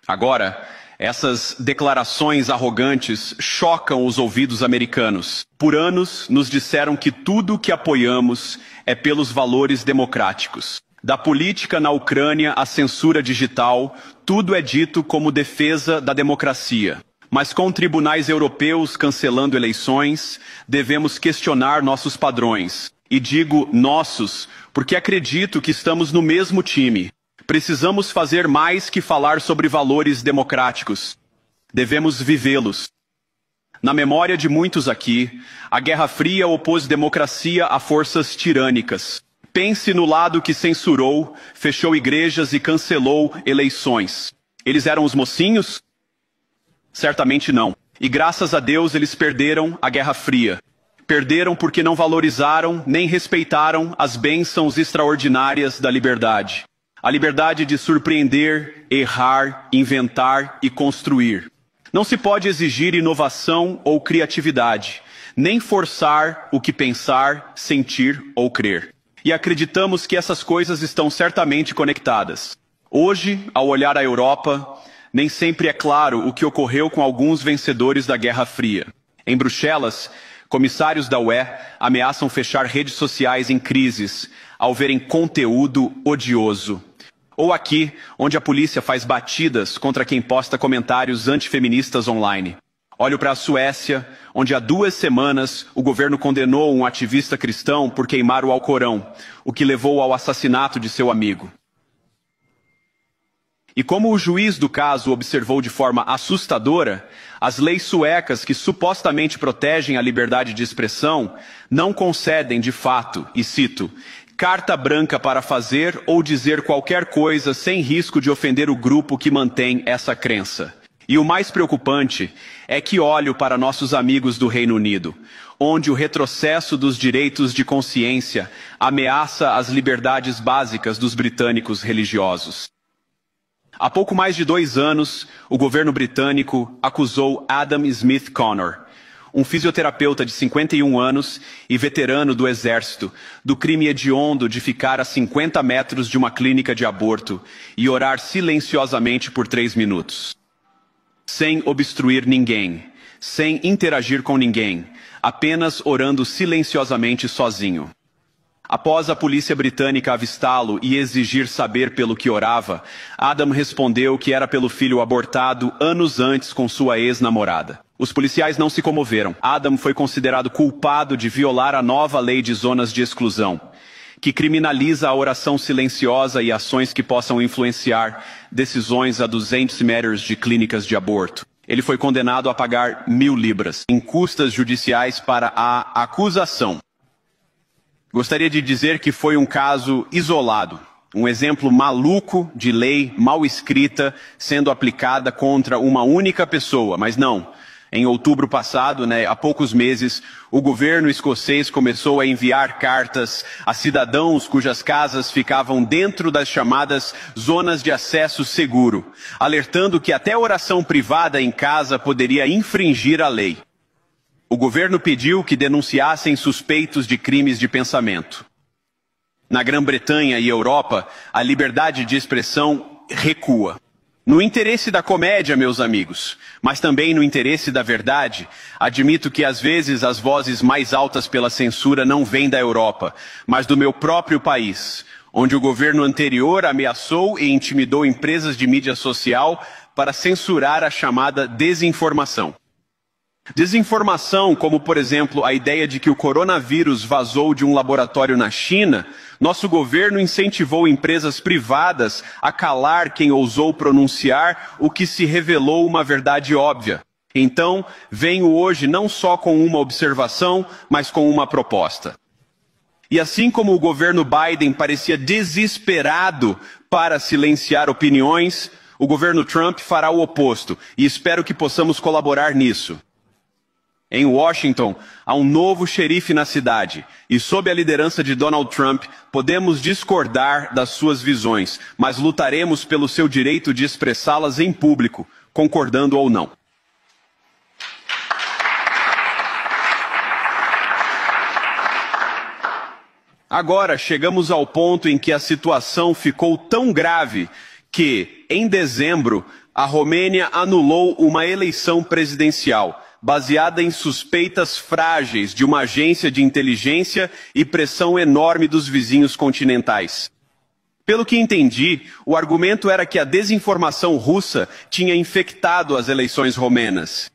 Agora, essas declarações arrogantes chocam os ouvidos americanos. Por anos, nos disseram que tudo que apoiamos é pelos valores democráticos. Da política na Ucrânia à censura digital, tudo é dito como defesa da democracia. Mas com tribunais europeus cancelando eleições, devemos questionar nossos padrões. E digo nossos, porque acredito que estamos no mesmo time. Precisamos fazer mais que falar sobre valores democráticos. Devemos vivê-los. Na memória de muitos aqui, a Guerra Fria opôs democracia a forças tirânicas. Pense no lado que censurou, fechou igrejas e cancelou eleições. Eles eram os mocinhos? Certamente não. E graças a Deus eles perderam a Guerra Fria. Perderam porque não valorizaram nem respeitaram as bênçãos extraordinárias da liberdade. A liberdade de surpreender, errar, inventar e construir. Não se pode exigir inovação ou criatividade, nem forçar o que pensar, sentir ou crer. E acreditamos que essas coisas estão certamente conectadas. Hoje, ao olhar a Europa, nem sempre é claro o que ocorreu com alguns vencedores da Guerra Fria. Em Bruxelas, Comissários da UE ameaçam fechar redes sociais em crises ao verem conteúdo odioso. Ou aqui, onde a polícia faz batidas contra quem posta comentários antifeministas online. Olho para a Suécia, onde há 2 semanas o governo condenou um ativista cristão por queimar o Alcorão, o que levou ao assassinato de seu amigo. E como o juiz do caso observou de forma assustadora, as leis suecas que supostamente protegem a liberdade de expressão não concedem de fato, e cito, carta branca para fazer ou dizer qualquer coisa sem risco de ofender o grupo que mantém essa crença. E o mais preocupante é que olho para nossos amigos do Reino Unido, onde o retrocesso dos direitos de consciência ameaça as liberdades básicas dos britânicos religiosos. Há pouco mais de 2 anos, o governo britânico acusou Adam Smith Connor, um fisioterapeuta de 51 anos e veterano do exército, do crime hediondo de ficar a 50 metros de uma clínica de aborto e orar silenciosamente por 3 minutos. Sem obstruir ninguém, sem interagir com ninguém, apenas orando silenciosamente sozinho. Após a polícia britânica avistá-lo e exigir saber pelo que orava, Adam respondeu que era pelo filho abortado anos antes com sua ex-namorada. Os policiais não se comoveram. Adam foi considerado culpado de violar a nova lei de zonas de exclusão, que criminaliza a oração silenciosa e ações que possam influenciar decisões a 200 metros de clínicas de aborto. Ele foi condenado a pagar 1.000 libras em custas judiciais para a acusação. Gostaria de dizer que foi um caso isolado, um exemplo maluco de lei mal escrita sendo aplicada contra uma única pessoa, mas não. Em outubro passado, há poucos meses, o governo escocês começou a enviar cartas a cidadãos cujas casas ficavam dentro das chamadas zonas de acesso seguro, alertando que até oração privada em casa poderia infringir a lei. O governo pediu que denunciassem suspeitos de crimes de pensamento. Na Grã-Bretanha e Europa, a liberdade de expressão recua. No interesse da comédia, meus amigos, mas também no interesse da verdade, admito que às vezes as vozes mais altas pela censura não vêm da Europa, mas do meu próprio país, onde o governo anterior ameaçou e intimidou empresas de mídia social para censurar a chamada desinformação. Desinformação, como por exemplo a ideia de que o coronavírus vazou de um laboratório na China, nosso governo incentivou empresas privadas a calar quem ousou pronunciar o que se revelou uma verdade óbvia. Então, venho hoje não só com uma observação, mas com uma proposta. E assim como o governo Biden parecia desesperado para silenciar opiniões, o governo Trump fará o oposto, e espero que possamos colaborar nisso. Em Washington, há um novo xerife na cidade, e sob a liderança de Donald Trump, podemos discordar das suas visões, mas lutaremos pelo seu direito de expressá-las em público, concordando ou não. Agora chegamos ao ponto em que a situação ficou tão grave que, em dezembro, a Romênia anulou uma eleição presidencial, baseada em suspeitas frágeis de uma agência de inteligência e pressão enorme dos vizinhos continentais. Pelo que entendi, o argumento era que a desinformação russa tinha infectado as eleições romenas.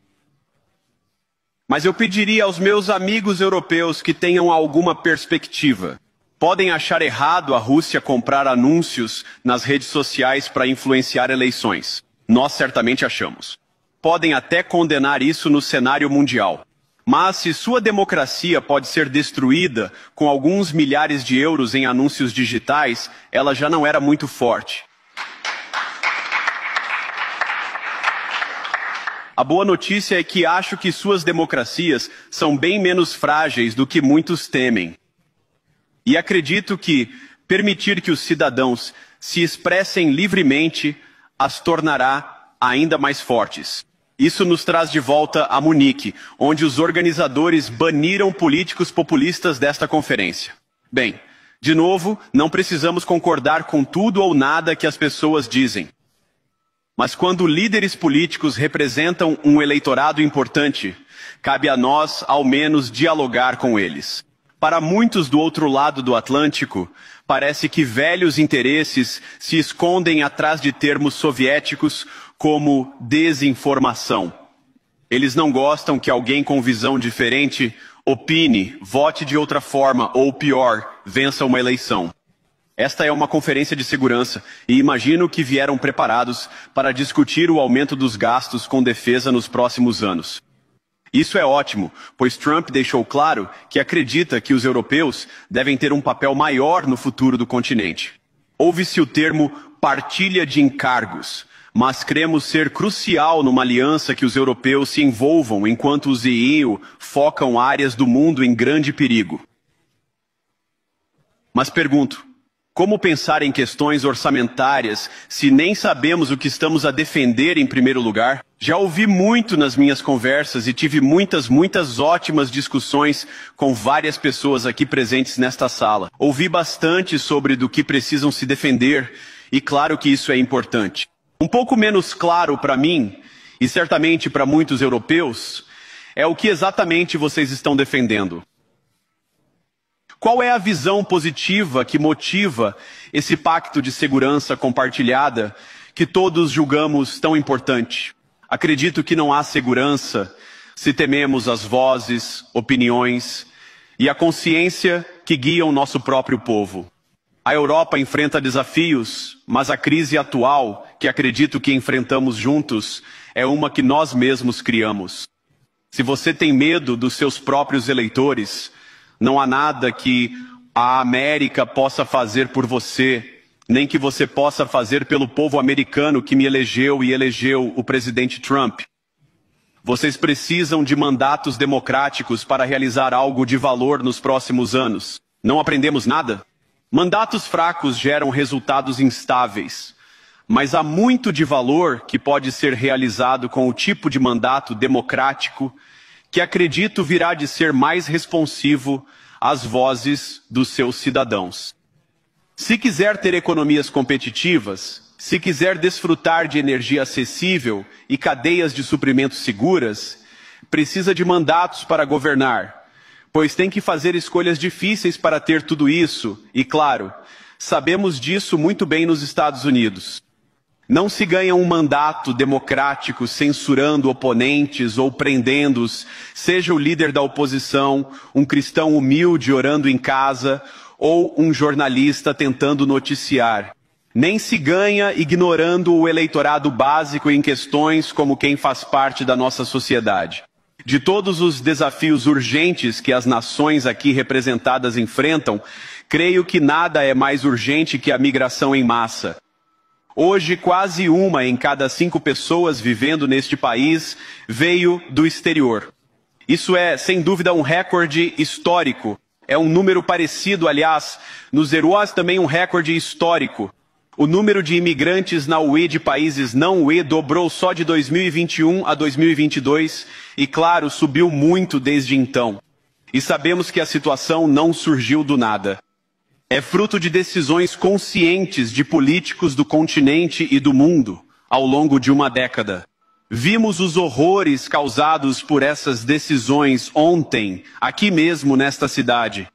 Mas eu pediria aos meus amigos europeus que tenham alguma perspectiva. Podem achar errado a Rússia comprar anúncios nas redes sociais para influenciar eleições. Nós certamente achamos. Podem até condenar isso no cenário mundial. Mas se sua democracia pode ser destruída com alguns milhares de euros em anúncios digitais, ela já não era muito forte. A boa notícia é que acho que suas democracias são bem menos frágeis do que muitos temem. E acredito que permitir que os cidadãos se expressem livremente as tornará ainda mais fortes. Isso nos traz de volta a Munique, onde os organizadores baniram políticos populistas desta conferência. Bem, de novo, não precisamos concordar com tudo ou nada que as pessoas dizem. Mas quando líderes políticos representam um eleitorado importante, cabe a nós, ao menos, dialogar com eles. Para muitos do outro lado do Atlântico, parece que velhos interesses se escondem atrás de termos soviéticos como desinformação. Eles não gostam que alguém com visão diferente opine, vote de outra forma ou, pior, vença uma eleição. Esta é uma conferência de segurança e imagino que vieram preparados para discutir o aumento dos gastos com defesa nos próximos anos. Isso é ótimo, pois Trump deixou claro que acredita que os europeus devem ter um papel maior no futuro do continente. Ouve-se o termo partilha de encargos, mas cremos ser crucial numa aliança que os europeus se envolvam enquanto os EU focam áreas do mundo em grande perigo. Mas pergunto, como pensar em questões orçamentárias se nem sabemos o que estamos a defender em primeiro lugar? Já ouvi muito nas minhas conversas e tive muitas ótimas discussões com várias pessoas aqui presentes nesta sala. Ouvi bastante sobre do que precisam se defender e claro que isso é importante. Um pouco menos claro para mim, e certamente para muitos europeus, é o que exatamente vocês estão defendendo. Qual é a visão positiva que motiva esse pacto de segurança compartilhada que todos julgamos tão importante? Acredito que não há segurança se tememos as vozes, opiniões e a consciência que guiam nosso próprio povo. A Europa enfrenta desafios, mas a crise atual, que acredito que enfrentamos juntos, é uma que nós mesmos criamos. Se você tem medo dos seus próprios eleitores, não há nada que a América possa fazer por você, nem que você possa fazer pelo povo americano que me elegeu e elegeu o presidente Trump. Vocês precisam de mandatos democráticos para realizar algo de valor nos próximos anos. Não aprendemos nada? Mandatos fracos geram resultados instáveis, mas há muito de valor que pode ser realizado com o tipo de mandato democrático que acredito virá de ser mais responsivo às vozes dos seus cidadãos. Se quiser ter economias competitivas, se quiser desfrutar de energia acessível e cadeias de suprimentos seguras, precisa de mandatos para governar, pois tem que fazer escolhas difíceis para ter tudo isso, e claro, sabemos disso muito bem nos Estados Unidos. Não se ganha um mandato democrático censurando oponentes ou prendendo-os, seja o líder da oposição, um cristão humilde orando em casa ou um jornalista tentando noticiar. Nem se ganha ignorando o eleitorado básico em questões como quem faz parte da nossa sociedade. De todos os desafios urgentes que as nações aqui representadas enfrentam, creio que nada é mais urgente que a migração em massa. Hoje, quase 1 em cada 5 pessoas vivendo neste país veio do exterior. Isso é, sem dúvida, um recorde histórico. É um número parecido, aliás, nos EROAS também um recorde histórico. O número de imigrantes na UE de países não UE dobrou só de 2021 a 2022 e, claro, subiu muito desde então. E sabemos que a situação não surgiu do nada. É fruto de decisões conscientes de políticos do continente e do mundo ao longo de uma década. Vimos os horrores causados por essas decisões ontem, aqui mesmo nesta cidade.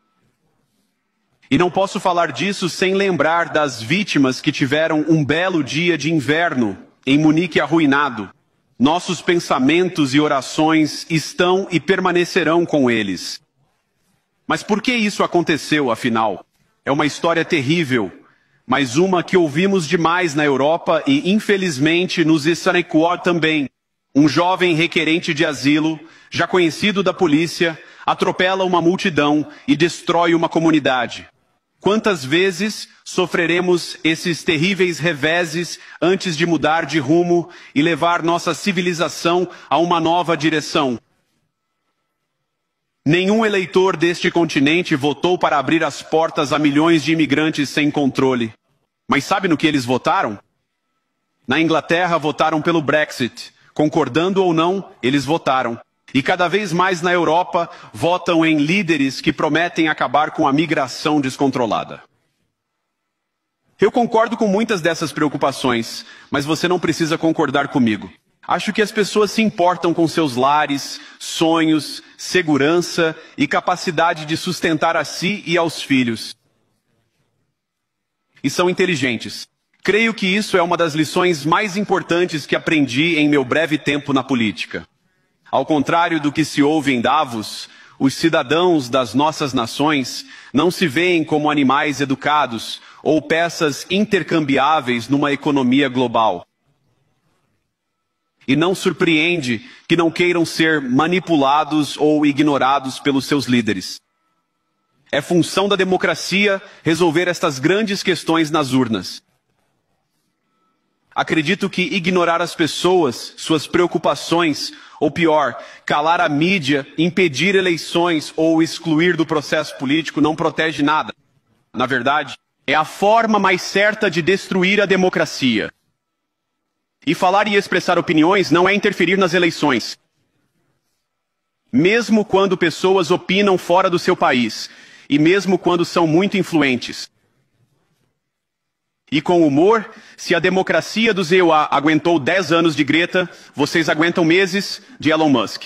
E não posso falar disso sem lembrar das vítimas que tiveram um belo dia de inverno em Munique arruinado. Nossos pensamentos e orações estão e permanecerão com eles. Mas por que isso aconteceu, afinal? É uma história terrível, mas uma que ouvimos demais na Europa e, infelizmente, nos Equador também. Um jovem requerente de asilo, já conhecido da polícia, atropela uma multidão e destrói uma comunidade. Quantas vezes sofreremos esses terríveis reveses antes de mudar de rumo e levar nossa civilização a uma nova direção? Nenhum eleitor deste continente votou para abrir as portas a milhões de imigrantes sem controle. Mas sabe no que eles votaram? Na Inglaterra votaram pelo Brexit. Concordando ou não, eles votaram. E cada vez mais na Europa votam em líderes que prometem acabar com a migração descontrolada. Eu concordo com muitas dessas preocupações, mas você não precisa concordar comigo. Acho que as pessoas se importam com seus lares, sonhos, segurança e capacidade de sustentar a si e aos filhos. E são inteligentes. Creio que isso é uma das lições mais importantes que aprendi em meu breve tempo na política. Ao contrário do que se ouve em Davos, os cidadãos das nossas nações não se veem como animais educados ou peças intercambiáveis numa economia global. E não surpreende que não queiram ser manipulados ou ignorados pelos seus líderes. É função da democracia resolver estas grandes questões nas urnas. Acredito que ignorar as pessoas, suas preocupações, ou pior, calar a mídia, impedir eleições ou excluir do processo político não protege nada. Na verdade, é a forma mais certa de destruir a democracia. E falar e expressar opiniões não é interferir nas eleições. Mesmo quando pessoas opinam fora do seu país, e mesmo quando são muito influentes. E com humor, se a democracia do EUA aguentou 10 anos de Greta, vocês aguentam meses de Elon Musk.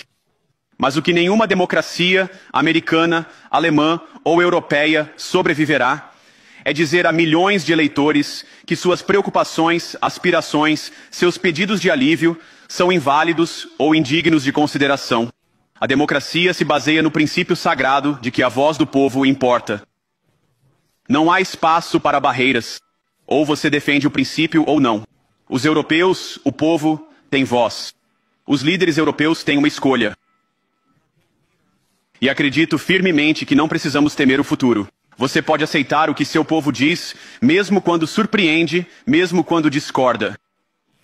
Mas o que nenhuma democracia americana, alemã ou europeia sobreviverá é dizer a milhões de eleitores que suas preocupações, aspirações, seus pedidos de alívio são inválidos ou indignos de consideração. A democracia se baseia no princípio sagrado de que a voz do povo importa. Não há espaço para barreiras. Ou você defende o princípio ou não. Os europeus, o povo, têm voz. Os líderes europeus têm uma escolha. E acredito firmemente que não precisamos temer o futuro. Você pode aceitar o que seu povo diz, mesmo quando surpreende, mesmo quando discorda.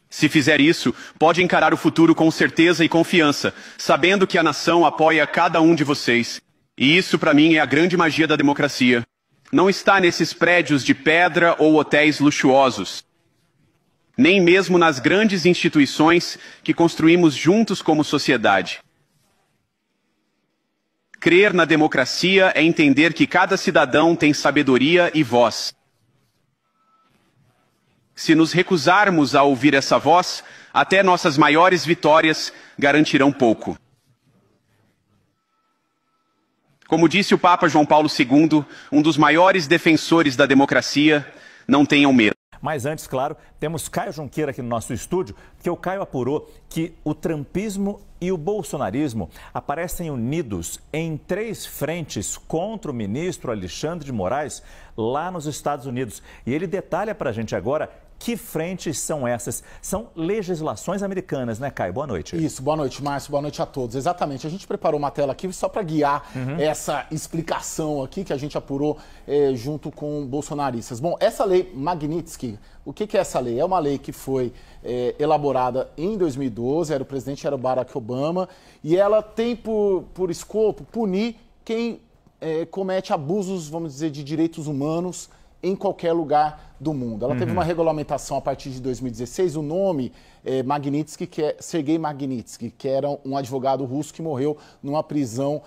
Se fizer isso, pode encarar o futuro com certeza e confiança, sabendo que a nação apoia cada um de vocês. E isso, para mim, é a grande magia da democracia. Não está nesses prédios de pedra ou hotéis luxuosos. Nem mesmo nas grandes instituições que construímos juntos como sociedade. Crer na democracia é entender que cada cidadão tem sabedoria e voz. Se nos recusarmos a ouvir essa voz, até nossas maiores vitórias garantirão pouco. Como disse o Papa João Paulo II, um dos maiores defensores da democracia, não tenham medo. Mas antes, claro, temos Caio Junqueira aqui no nosso estúdio, porque o Caio apurou que o trumpismo e o bolsonarismo aparecem unidos em 3 frentes contra o ministro Alexandre de Moraes lá nos Estados Unidos. E ele detalha para a gente agora que frentes são essas. São legislações americanas, né, Caio? Boa noite. Isso, boa noite, Márcio, boa noite a todos. Exatamente, a gente preparou uma tela aqui só para guiar essa explicação aqui que a gente apurou junto com bolsonaristas. Bom, essa lei Magnitsky, o que é essa lei? É uma lei que foi elaborada em 2012, o presidente era o Barack Obama, e ela tem por escopo punir quem comete abusos, vamos dizer, de direitos humanos em qualquer lugar do mundo. Ela teve uma regulamentação a partir de 2016, o nome Magnitsky, que é Sergei Magnitsky, que era um advogado russo que morreu numa prisão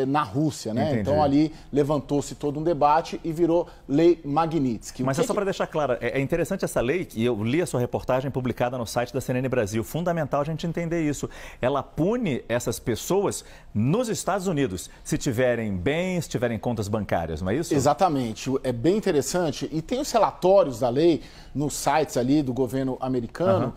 na Rússia, né? Entendi. Então ali levantou-se todo um debate e virou Lei Magnitsky. Mas só para deixar claro, é interessante essa lei, e eu li a sua reportagem publicada no site da CNN Brasil, fundamental a gente entender isso. Ela pune essas pessoas nos Estados Unidos, se tiverem bens, se tiverem contas bancárias, não é isso? Exatamente, é bem interessante. E tem os relatórios da lei nos sites ali do governo americano.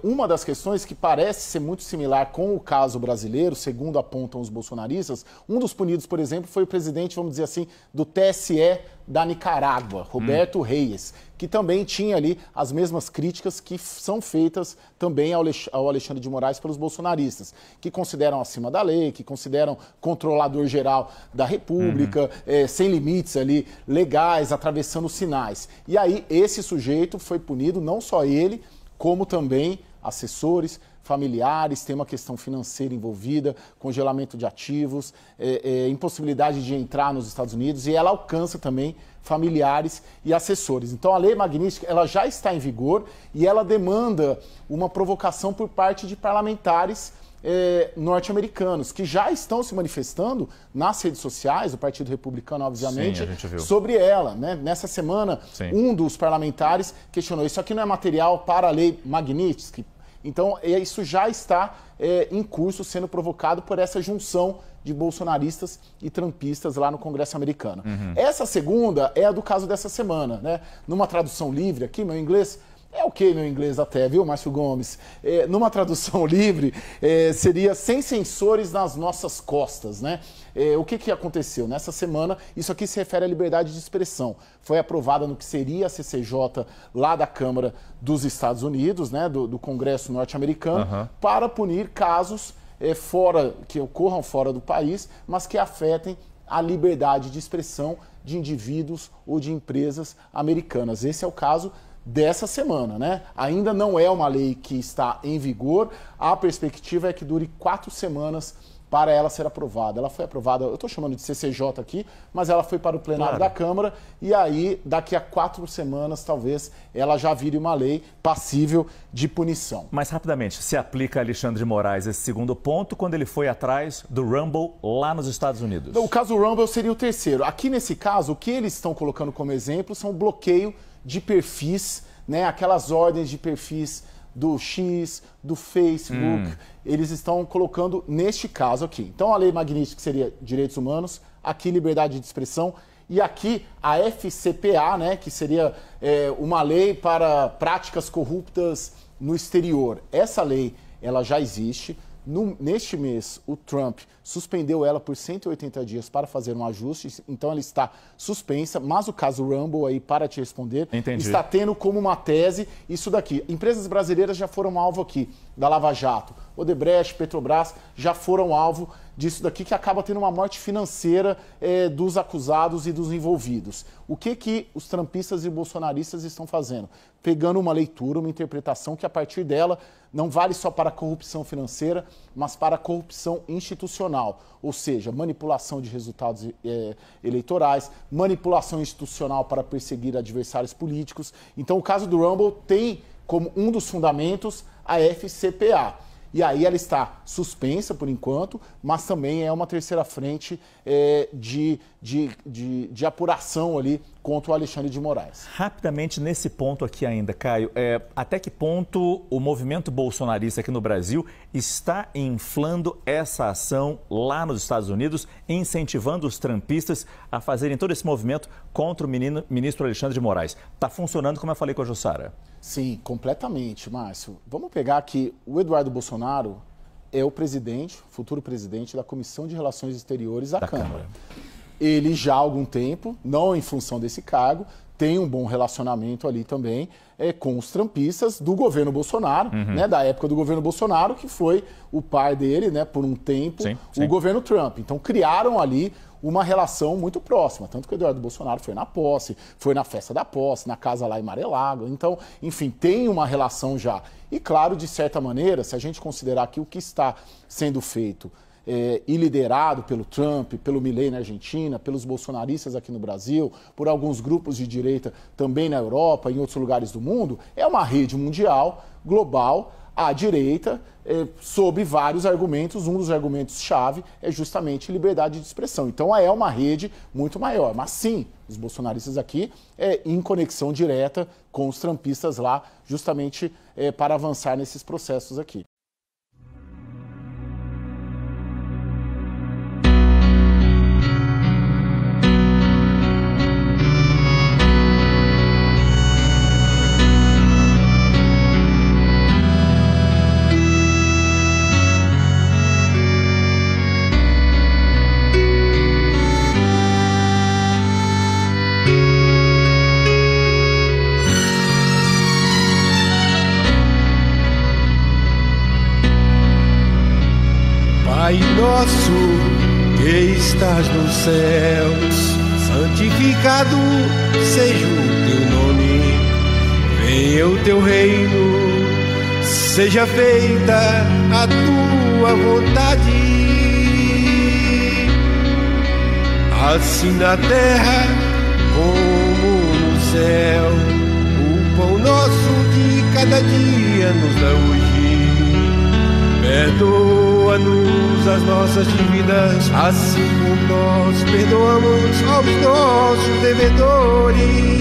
Uma das questões que parece ser muito similar com o caso brasileiro, segundo apontam os bolsonaristas, um dos punidos, por exemplo, foi o presidente, vamos dizer assim, do TSE da Nicarágua, Roberto Reyes, que também tinha ali as mesmas críticas que são feitas também ao Alexandre de Moraes pelos bolsonaristas, que consideram acima da lei, que consideram controlador geral da República, sem limites ali legais, atravessando sinais. E aí esse sujeito foi punido, não só ele, como também assessores, familiares, tem uma questão financeira envolvida, congelamento de ativos, impossibilidade de entrar nos Estados Unidos, e ela alcança também familiares e assessores. Então a lei Magnitsky, ela já está em vigor e ela demanda uma provocação por parte de parlamentares norte-americanos, que já estão se manifestando nas redes sociais, o Partido Republicano, obviamente, sim, a gente viu, sobre ela, né? Nessa semana, sim, um dos parlamentares questionou: isso aqui não é material para a lei Magnitsky? Então, isso já está em curso, sendo provocado por essa junção de bolsonaristas e trumpistas lá no Congresso americano. Essa segunda é a do caso dessa semana, né? Numa tradução livre aqui, meu inglês é ok, meu inglês até, viu, Márcio Gomes? Numa tradução livre, seria sem sensores nas nossas costas, né? O que aconteceu? Nessa semana, isso aqui se refere à liberdade de expressão. Foi aprovada no que seria a CCJ lá da Câmara dos Estados Unidos, né, do Congresso norte-americano, para punir casos que ocorram fora do país, mas que afetem a liberdade de expressão de indivíduos ou de empresas americanas. Esse é o caso dessa semana, né? Ainda não é uma lei que está em vigor, a perspectiva é que dure 4 semanas para ela ser aprovada. Ela foi aprovada, eu estou chamando de CCJ aqui, mas ela foi para o plenário da Câmara e aí, daqui a 4 semanas, talvez, ela já vire uma lei passível de punição. Mas, rapidamente, se aplica a Alexandre de Moraes esse segundo ponto quando ele foi atrás do Rumble lá nos Estados Unidos? O caso Rumble seria o terceiro. Aqui, nesse caso, o que eles estão colocando como exemplo são o bloqueio de perfis, né? Aquelas ordens de perfis do X, do Facebook, eles estão colocando neste caso aqui. Então a lei Magnitsky seria direitos humanos, aqui liberdade de expressão, e aqui a FCPA, né, que seria uma lei para práticas corruptas no exterior. Essa lei, ela já existe. Neste mês, o Trump suspendeu ela por 180 dias para fazer um ajuste, então ela está suspensa, mas o caso Rumble, aí, para te responder, está tendo como uma tese isso daqui. Empresas brasileiras já foram alvo aqui da Lava Jato. Odebrecht, Petrobras já foram alvo disso daqui, que acaba tendo uma morte financeira dos acusados e dos envolvidos. O que os trumpistas e bolsonaristas estão fazendo? Pegando uma leitura, uma interpretação que a partir dela não vale só para a corrupção financeira, mas para a corrupção institucional, ou seja, manipulação de resultados eleitorais, manipulação institucional para perseguir adversários políticos. Então o caso do Rumble tem como um dos fundamentos a FCPA. E aí ela está suspensa por enquanto, mas também é uma terceira frente de apuração ali contra o Alexandre de Moraes. Rapidamente, nesse ponto aqui ainda, Caio, até que ponto o movimento bolsonarista aqui no Brasil está inflando essa ação lá nos Estados Unidos, incentivando os trumpistas a fazerem todo esse movimento contra o ministro Alexandre de Moraes? Está funcionando, como eu falei com a Jussara? Sim, completamente, Márcio. Vamos pegar que o Eduardo Bolsonaro é o futuro presidente da Comissão de Relações Exteriores da Câmara. Ele já há algum tempo, não em função desse cargo, tem um bom relacionamento ali também com os trumpistas do governo Bolsonaro, né, da época do governo Bolsonaro, que foi o pai dele, né, por um tempo, o governo Trump. Então criaram ali uma relação muito próxima, tanto que o Eduardo Bolsonaro foi na posse, foi na festa da posse, na casa lá em Mar-a-Lago. Então, enfim, tem uma relação já. E claro, de certa maneira, se a gente considerar que o que está sendo feito e liderado pelo Trump, pelo Milei na Argentina, pelos bolsonaristas aqui no Brasil, por alguns grupos de direita também na Europa e em outros lugares do mundo, é uma rede mundial, global, à direita, sob vários argumentos. Um dos argumentos-chave é justamente liberdade de expressão. Então é uma rede muito maior. Mas sim, os bolsonaristas aqui em conexão direta com os trumpistas lá, justamente para avançar nesses processos aqui. Pai nosso que estás nos céus, santificado seja o teu nome, venha o teu reino, seja feita a tua vontade, assim na terra como no céu. O pão nosso de cada dia nos dá hoje, perdoa perdoa-nos as nossas dívidas, assim como nós perdoamos aos nossos devedores.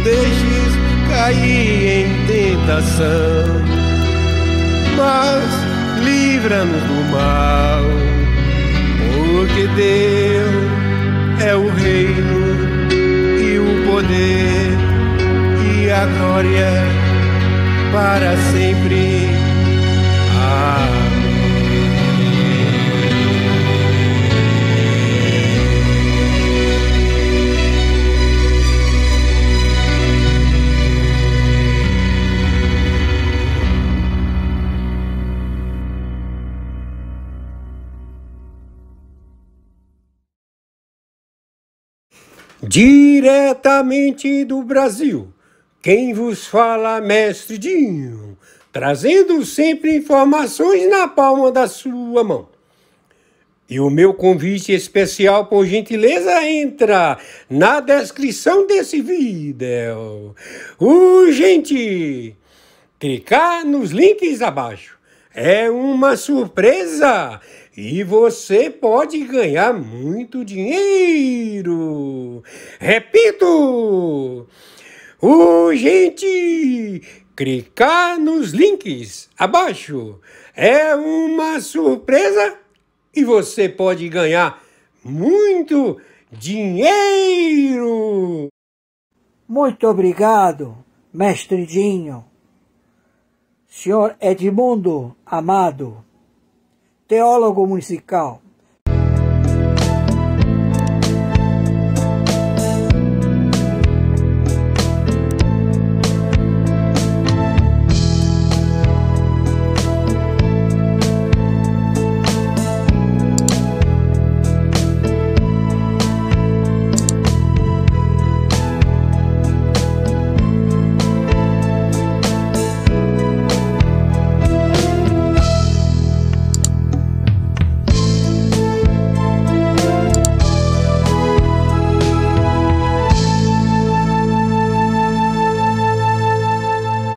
Deixes cair em tentação, mas livra-nos do mal, porque teu é o reino e o poder e a glória para sempre. Amém. Diretamente do Brasil, quem vos fala, Mestre Dinho, trazendo sempre informações na palma da sua mão. E o meu convite especial, por gentileza, entra na descrição desse vídeo. Urgente! Clicar nos links abaixo. É uma surpresa! E você pode ganhar muito dinheiro. Repito! Urgente! Clicar nos links abaixo. É uma surpresa e você pode ganhar muito dinheiro. Muito obrigado, Mestre Dinho. Senhor Edmundo Amado, teólogo musical.